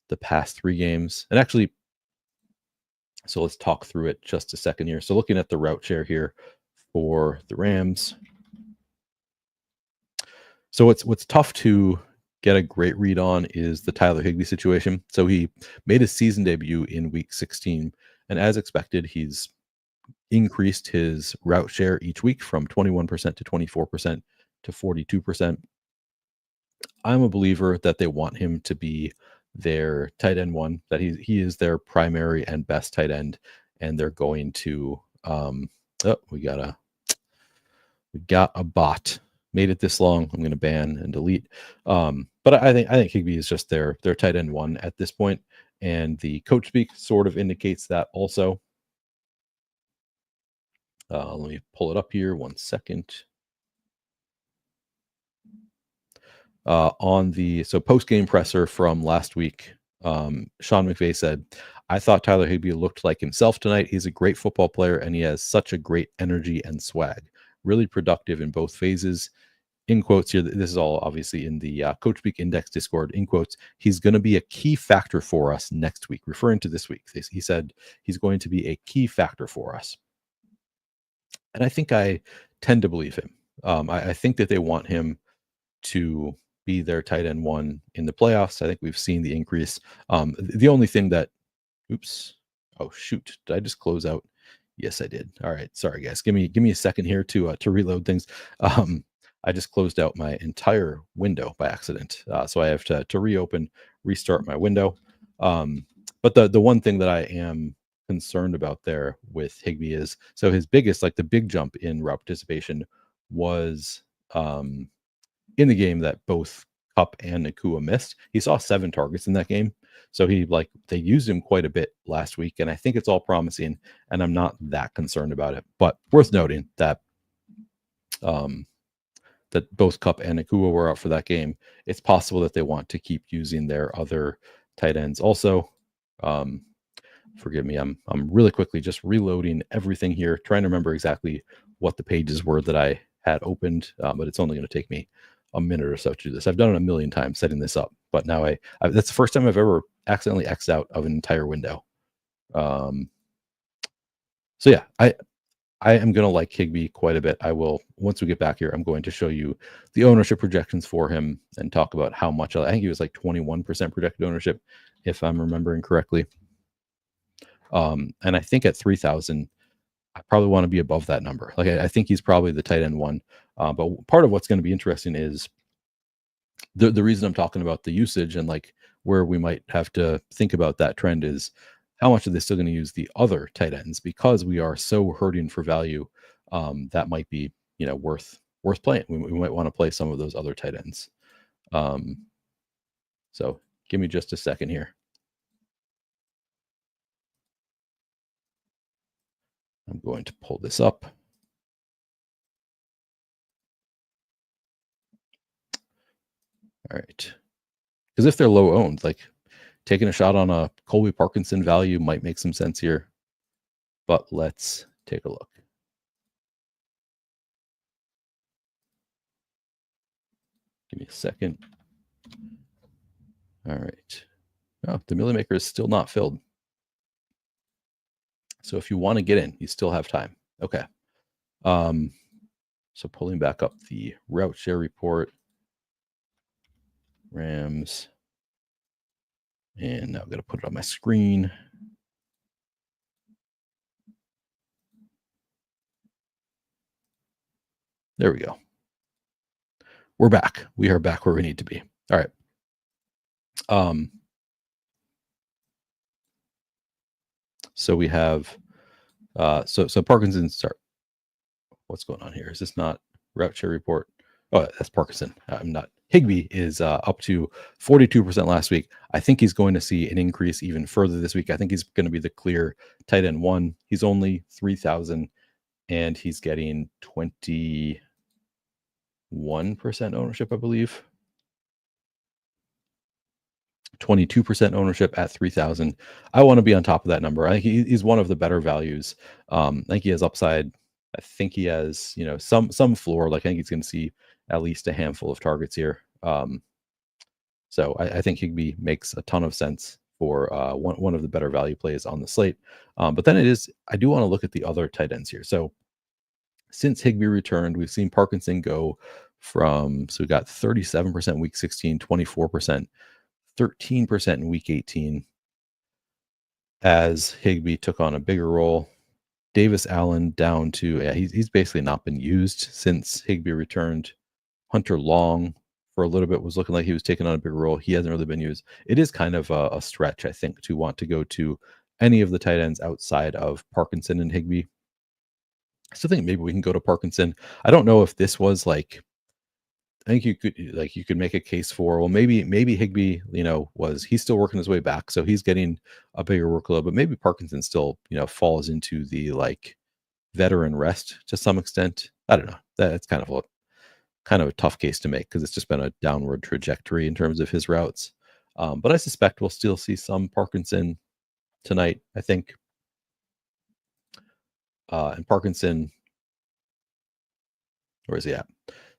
the past 3 games. And actually, so let's talk through it just a second here. So looking at the route share here for the Rams. So what's tough to get a great read on is the Tyler Higbee situation. So he made his season debut in week 16, and as expected, he's increased his route share each week from 21% to 24% to 42%. I'm a believer that they want him to be their tight end one, that he is their primary and best tight end, and they're going to we got a bot. Made it this long. I'm going to ban and delete. But I think Higbee is just their tight end one at this point, and the coach speak sort of indicates that also. Let me pull it up here 1 second. On the post game presser from last week, Sean McVay said, "I thought Tyler Higbee looked like himself tonight. He's a great football player, and he has such a great energy and swag. Really productive in both phases." In quotes here, this is all obviously in the Coach Speak Index Discord. In quotes, he's going to be a key factor for us next week, referring to this week. He said he's going to be a key factor for us. And I think I tend to believe him. I think that they want him to be their tight end one in the playoffs. I think we've seen the increase. The only thing that, oops, oh shoot, did I just close out? Yes, I did. All right, sorry guys. Give me a second here to reload things. I just closed out my entire window by accident, so I have to reopen, restart my window. But the one thing that I am concerned about there with Higbee is, so his biggest, like the big jump in route participation was in the game that both Kupp and Nacua missed. He saw 7 targets in that game. So they used him quite a bit last week, and I think it's all promising, and I'm not that concerned about it. But worth noting that that both Kupp and Nacua were out for that game. It's possible that they want to keep using their other tight ends also. Forgive me, I'm really quickly just reloading everything here, trying to remember exactly what the pages were that I had opened, but it's only going to take me a minute or so to do this. I've done it a million times setting this up, but now that's the first time I've ever accidentally X'd out of an entire window. So yeah, I am going to like Higbee quite a bit. I will, once we get back here, I'm going to show you the ownership projections for him and talk about how much. I think he was like 21% projected ownership, if I'm remembering correctly. And I think at 3,000, I probably want to be above that number. Like I think he's probably the tight end one. But part of what's going to be interesting is the reason I'm talking about the usage and like where we might have to think about that trend is how much are they still going to use the other tight ends, because we are so hurting for value. That might be, worth playing. We might want to play some of those other tight ends. So give me just a second here. I'm going to pull this up. All right. Because if they're low owned, like taking a shot on a Colby Parkinson value might make some sense here. But let's take a look. Give me a second. All right. Oh, the Millie Maker is still not filled. So if you want to get in, you still have time. Okay. So pulling back up the route share report. Rams. And now I'm going to put it on my screen. There we go. We're back. We are back where we need to be. All right. So we have so Parkinson's. Sorry, what's going on here? Is this not route share report? Oh, that's Parkinson. I'm not. Higbee is up to 42% last week. I think he's going to see an increase even further this week. I think he's going to be the clear tight end one. He's only 3,000 and he's getting 21% ownership, I believe. 22% ownership at 3,000. I want to be on top of that number. I think he's one of the better values. I think he has upside. I think he has, some floor. Like I think he's going to see at least a handful of targets here. So I think Higbee makes a ton of sense for one of the better value plays on the slate. But then I do want to look at the other tight ends here. So since Higbee returned, we've seen Parkinson go so we got 37% week 16, 24%. 13% in week 18 as Higbee took on a bigger role. Davis Allen down to, he's basically not been used since Higbee returned. Hunter Long for a little bit was looking like he was taking on a bigger role. He hasn't really been used. It is kind of a stretch, I think, to want to go to any of the tight ends outside of Parkinson and Higbee. I still think maybe we can go to Parkinson. I don't know if this was like, I think you could make a case for, well, maybe Higbee, he's still working his way back, so he's getting a bigger workload, but maybe Parkinson still, falls into the like veteran rest to some extent. I don't know. That's kind of a tough case to make because it's just been a downward trajectory in terms of his routes. But I suspect we'll still see some Parkinson tonight, I think. And Parkinson, where is he at?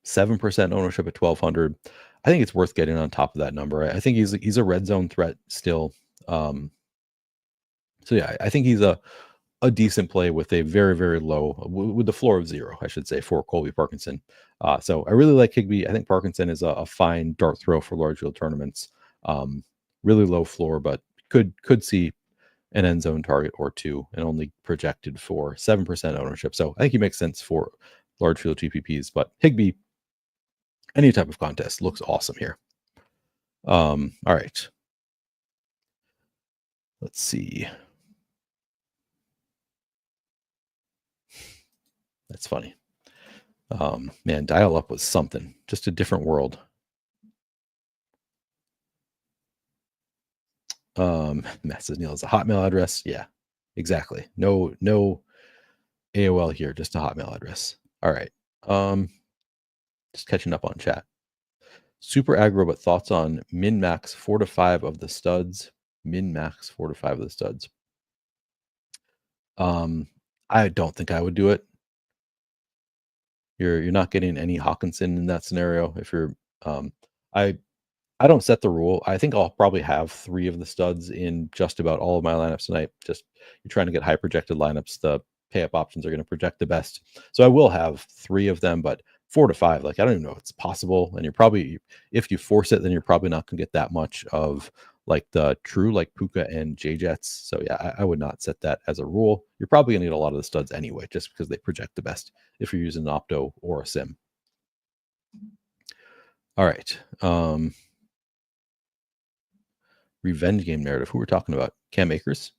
7% ownership at 1,200. I think it's worth getting on top of that number. I think he's a red zone threat still. So yeah, I think he's a decent play with a very, very low, with the floor of 0, I should say, for Colby Parkinson. So I really like Higbee. I think Parkinson is a fine dart throw for large field tournaments. Really low floor, but could see an end zone target or two, and only projected for 7% ownership. So I think he makes sense for large field GPPs, but Higbee, any type of contest, looks awesome here. All right. Let's see. That's funny. Man, dial up was something. Just a different world. Matt says Neil is a Hotmail address. Yeah, exactly. No AOL here, just a Hotmail address. All right. Just catching up on chat. Super aggro, but thoughts on min max 4 to 5 of the studs. Min max 4 to 5 of the studs. I don't think I would do it. You're not getting any Hockenson in that scenario. If you're, I don't set the rule. I think I'll probably have 3 of the studs in just about all of my lineups tonight. Just you're trying to get high projected lineups. The pay up options are going to project the best. So I will have 3 of them, but 4 to 5, like I don't even know if it's possible. And you're probably, if you force it, then you're probably not going to get that much of like the true like Puka and J-Jets. So yeah, I would not set that as a rule. You're probably going to get a lot of the studs anyway, just because they project the best if you're using an Opto or a Sim. All right. Revenge game narrative. Who we're talking about? Cam Akers.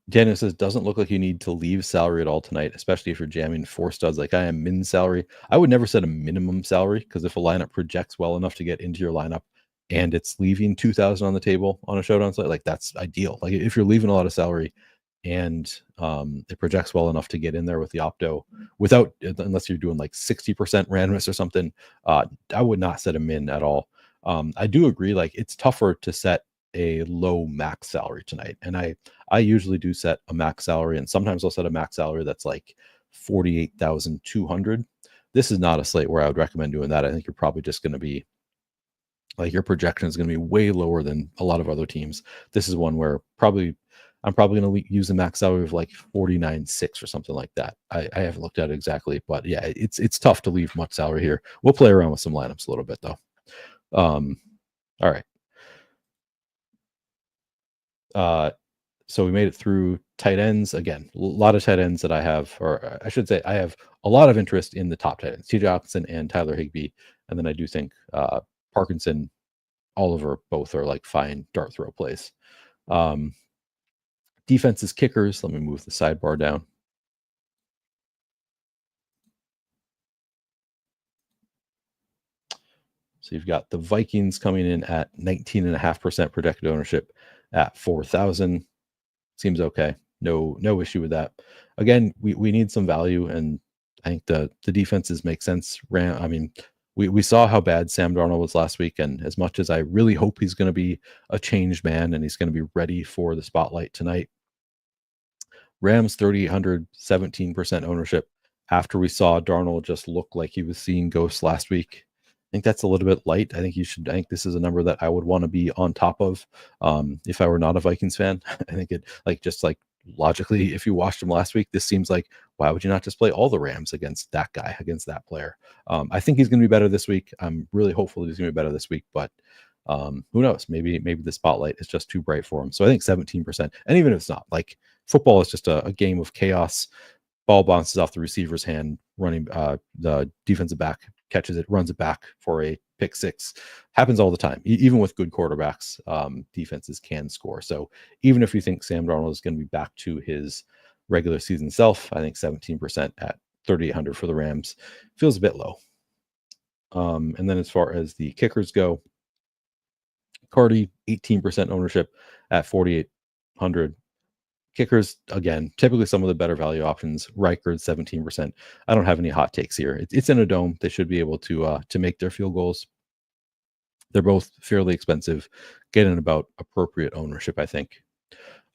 Daniel says, doesn't look like you need to leave salary at all tonight, especially if you're jamming 4 studs like I am min salary. I would never set a minimum salary because if a lineup projects well enough to get into your lineup and it's leaving 2,000 on the table on a showdown slate, like that's ideal. Like if you're leaving a lot of salary and it projects well enough to get in there with the Opto without, unless you're doing like 60% randomness or something, I would not set a min at all. I do agree, like it's tougher to set a low max salary tonight. And I usually do set a max salary, and sometimes I'll set a max salary that's like 48,200. This is not a slate where I would recommend doing that. I think you're probably just going to be like, your projection is going to be way lower than a lot of other teams. This is one where I'm probably going to use a max salary of like 49.6 or something like that. I haven't looked at it exactly, but yeah, it's tough to leave much salary here. We'll play around with some lineups a little bit though. All right. So we made it through Tight ends, again, a lot of tight ends that I have, or I should say, I have a lot of interest in the top tight ends, TJ Hockenson and Tyler Higbee. And then I do think Parkinson, Oliver, both are like fine dart throw plays. Defenses, kickers. Let me move the sidebar down. So you've got the Vikings coming in at 19.5% projected ownership at 4,000. Seems okay. No issue with that. Again, we need some value, and I think the defenses make sense. I mean, we saw how bad Sam Darnold was last week, and as much as I really hope he's going to be a changed man and he's going to be ready for the spotlight tonight, Rams 3,800, 17% ownership after we saw Darnold just look like he was seeing ghosts last week. I think that's a little bit light. I think this is a number that I would want to be on top of if I were not a Vikings fan. I think it like logically, if you watched him last week, this seems like, why would you not just play all the Rams against that guy, against that player? I think he's going to be better this week. I'm really hopeful he's going to be better this week, but who knows? Maybe the spotlight is just too bright for him. So I think 17%. And even if it's not, like, football is just a game of chaos. Ball bounces off the receiver's hand, running the defensive back catches it, runs it back for a pick six. Happens all the time. Even with good quarterbacks, defenses can score. So even if you think Sam Darnold is going to be back to his regular season self, I think 17% at 3,800 for the Rams feels a bit low. And then as far as the kickers go, Cardi, 18% ownership at 4,800. Kickers, again, typically some of the better value options. Reichard, 17%. I don't have any hot takes here. It's in a dome. They should be able to make their field goals. They're both fairly expensive. Get in about appropriate ownership, I think.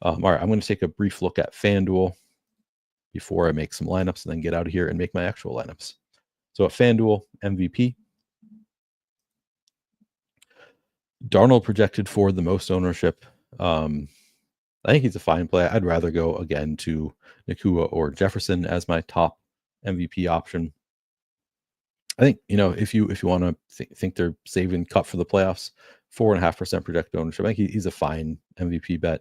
All right, I'm going to take a brief look at FanDuel before I make some lineups and then get out of here and make my actual lineups. So at FanDuel, MVP. Darnold projected for the most ownership. I think he's a fine play. I'd rather go again to Nacua or Jefferson as my top MVP option. I think, if you want to think they're saving Kupp for the playoffs, 4.5% projected ownership. I think he's a fine MVP bet.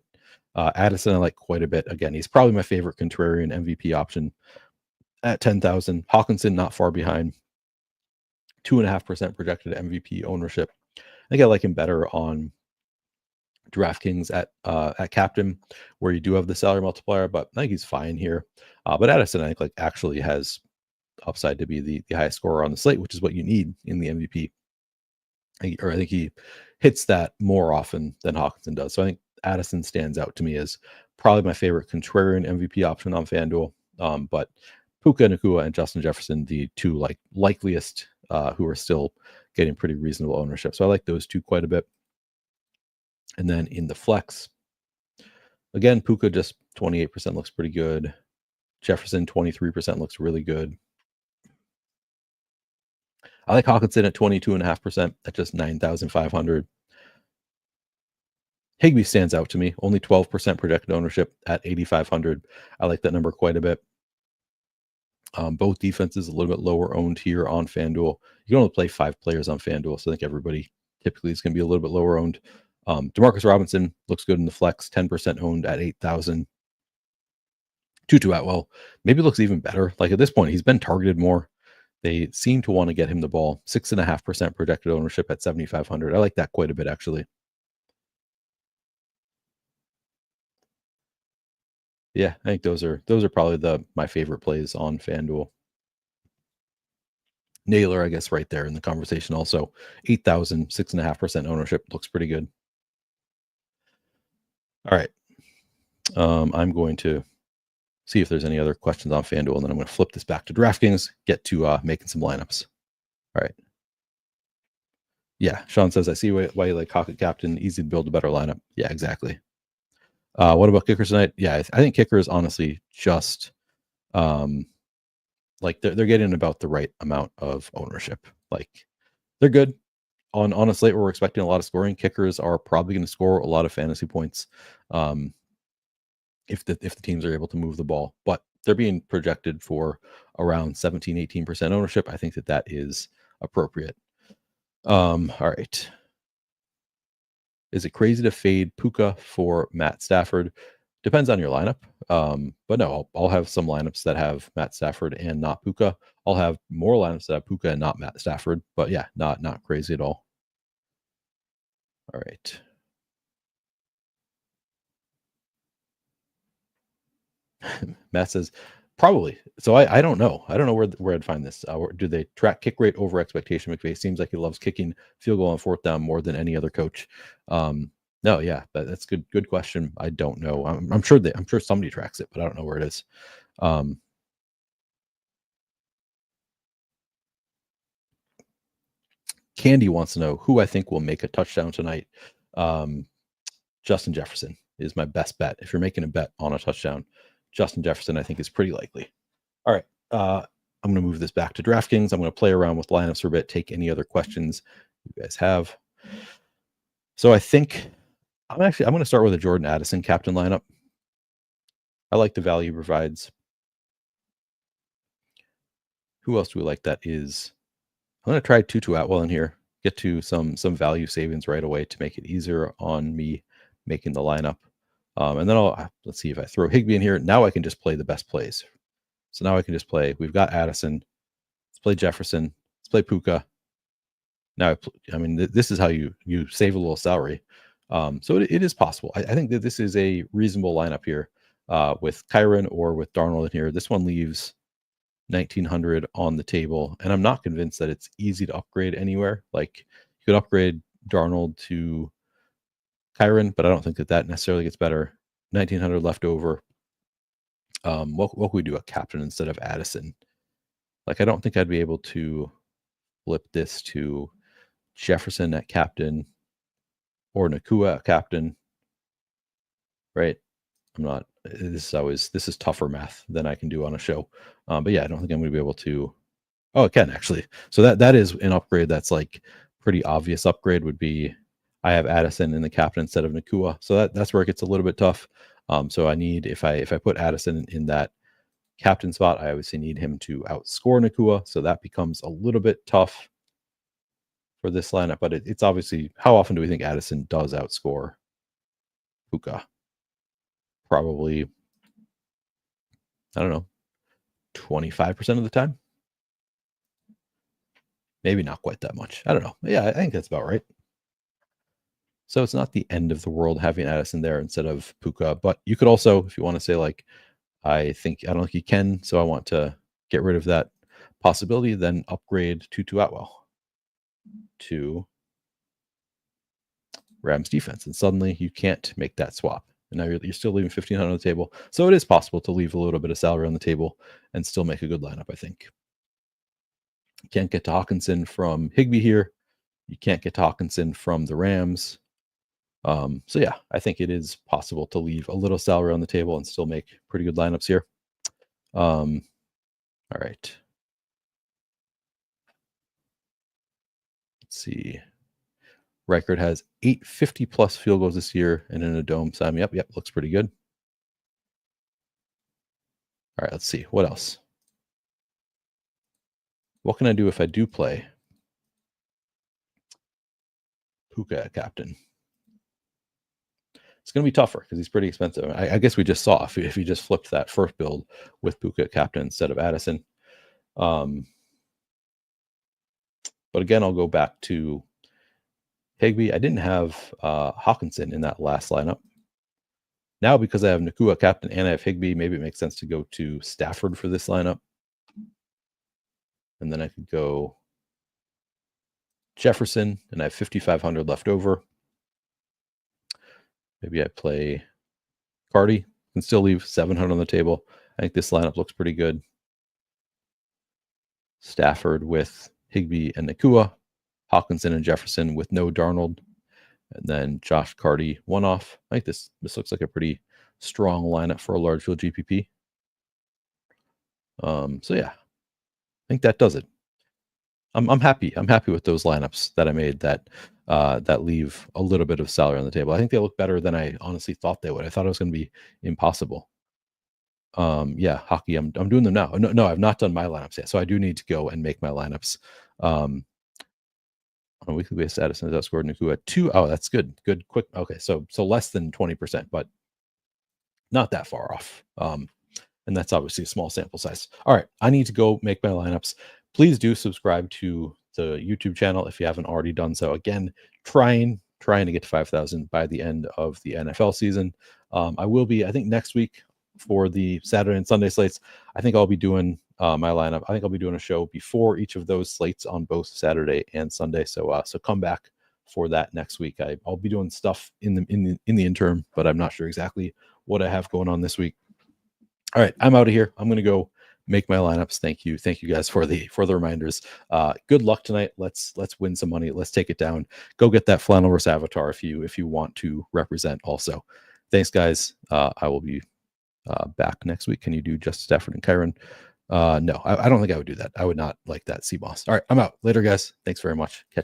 Addison I like quite a bit. Again, he's probably my favorite contrarian MVP option at 10,000. Hockenson not far behind. 2.5% projected MVP ownership. I think I like him better on DraftKings at captain, where you do have the salary multiplier, but I think he's fine here. But Addison, I think, actually has upside to be the highest scorer on the slate, which is what you need in the MVP. I think he hits that more often than Hockenson does. So I think Addison stands out to me as probably my favorite contrarian MVP option on FanDuel. But Puka, Nacua, and Justin Jefferson, the two likeliest who are still getting pretty reasonable ownership. So I like those two quite a bit. And then in the flex, again, Puka just 28% looks pretty good. Jefferson 23% looks really good. I like Hockenson at 22.5% at just 9,500. Higbee stands out to me, only 12% projected ownership at 8,500. I like that number quite a bit. Both defenses a little bit lower owned here on FanDuel. You can only play 5 players on FanDuel, so I think everybody typically is going to be a little bit lower owned. Demarcus Robinson looks good in the flex, 10% owned at 8,000. Tutu Atwell maybe looks even better. At this point, he's been targeted more. They seem to want to get him the ball. 6.5% projected ownership at 7,500. I like that quite a bit, actually. Yeah, I think those are probably my favorite plays on FanDuel. Naylor, I guess, right there in the conversation. Also, 8,000, 6.5% ownership looks pretty good. All right. I'm going to see if there's any other questions on FanDuel, and then I'm going to flip this back to DraftKings, get to making some lineups. All right. Yeah, Sean says, I see why you like Hockey Captain. Easy to build a better lineup. Yeah, exactly. What about kickers tonight? Yeah, I think kickers, honestly, just they're getting about the right amount of ownership. They're good. On a slate where we're expecting a lot of scoring, kickers are probably going to score a lot of fantasy points if the teams are able to move the ball. But they're being projected for around 17, 18% ownership. I think that is appropriate. All right. Is it crazy to fade Puka for Matt Stafford? Depends on your lineup. But no, I'll have some lineups that have Matt Stafford and not Puka. I'll have more lineups that have Puka and not Matt Stafford. But yeah, not crazy at all. All right. Matt says probably. So I don't know. I don't know where I'd find this. Do they track kick rate over expectation? McVay seems like he loves kicking field goal on fourth down more than any other coach. No, yeah, that's good question. I don't know. I'm sure somebody tracks it, but I don't know where it is. Candy wants to know who I think will make a touchdown tonight. Justin Jefferson is my best bet. If you're making a bet on a touchdown, Justin Jefferson I think is pretty likely. All right. I'm going to move this back to DraftKings. I'm going to play around with lineups for a bit, take any other questions you guys have. So I think I'm going to start with a Jordan Addison captain lineup. I like the value he provides. Who else do we like that is? I'm going to try Tutu Atwell in here, get to some value savings right away to make it easier on me making the lineup. And then let's see if I throw Higbee in here. Now I can just play the best plays. So now I can just play. We've got Addison. Let's play Jefferson. Let's play Puka. Now, I mean, this is how you save a little salary. So it is possible. I think that this is a reasonable lineup here with Kyren or with Darnold in here. This one leaves 1,900 on the table, and I'm not convinced that it's easy to upgrade anywhere. Like you could upgrade Darnold to Kyren, but I don't think that necessarily gets better. 1,900 left over. What could we do a captain instead of Addison? Like I don't think I'd be able to flip this to Jefferson at captain or Nacua at captain, right? I'm not. This is tougher math than I can do on a show. But yeah, I don't think I'm going to be able to. Oh, it can actually. So that is an upgrade. That's like pretty obvious upgrade would be I have Addison in the captain instead of Nacua. So that's where it gets a little bit tough. So I need if I put Addison in that captain spot, I obviously need him to outscore Nacua. So that becomes a little bit tough for this lineup. But it's obviously how often do we think Addison does outscore Puka? Probably, I don't know, 25% of the time. Maybe not quite that much. I don't know. Yeah, I think that's about right. So it's not the end of the world having Addison there instead of Puka. But you could also, if you want to say like, I don't think he can, so I want to get rid of that possibility, then upgrade Tutu Atwell to Rams defense. And suddenly you can't make that swap. And now you're still leaving 1,500 on the table. So it is possible to leave a little bit of salary on the table and still make a good lineup, I think. You can't get to Hockenson from Higbee here. You can't get to Hockenson from the Rams. So yeah, I think it is possible to leave a little salary on the table and still make pretty good lineups here. All right. Let's see. Reichert has 850 plus field goals this year and in a dome. So yep, looks pretty good. All right, let's see. What else? What can I do if I do play Puka at captain? It's going to be tougher because he's pretty expensive. I guess we just saw if he just flipped that first build with Puka at captain instead of Addison. But again, I'll go back to Higbee. I didn't have Hockenson in that last lineup. Now, because I have Nacua captain and I have Higbee, maybe it makes sense to go to Stafford for this lineup. And then I could go Jefferson, and I have 5,500 left over. Maybe I play Cardi and still leave 700 on the table. I think this lineup looks pretty good. Stafford with Higbee and Nacua, Hockenson and Jefferson with no Darnold, and then Josh Cardi one off. I think this looks like a pretty strong lineup for a large field GPP. So yeah, I think that does it. I'm happy. I'm happy with those lineups that I made that leave a little bit of salary on the table. I think they look better than I honestly thought they would. I thought it was going to be impossible. Yeah, hockey. I'm doing them now. No, I've not done my lineups yet. So I do need to go and make my lineups. On a weekly basis, Addison has outscored Nacua 2. Oh, that's good. Good, quick. Okay, so less than 20%, but not that far off. And that's obviously a small sample size. All right, I need to go make my lineups. Please do subscribe to the YouTube channel if you haven't already done so. Again, trying to get to 5,000 by the end of the NFL season. I will be, I think, next week for the Saturday and Sunday slates. I think I'll be doing my lineup. I think I'll be doing a show before each of those slates on both Saturday and Sunday. So come back for that next week. I'll be doing stuff in the interim, but I'm not sure exactly what I have going on this week. All right, I'm out of here. I'm going to go make my lineups. Thank you guys for the reminders. Good luck tonight. Let's win some money. Let's take it down. Go get that flannel versus avatar if you want to represent. Also, thanks guys. I will be back next week. Can you do just Stafford and Kyren? No, I don't think I would do that. I would not like that, C-Boss. All right, I'm out. Later, guys. Thanks very much. Catch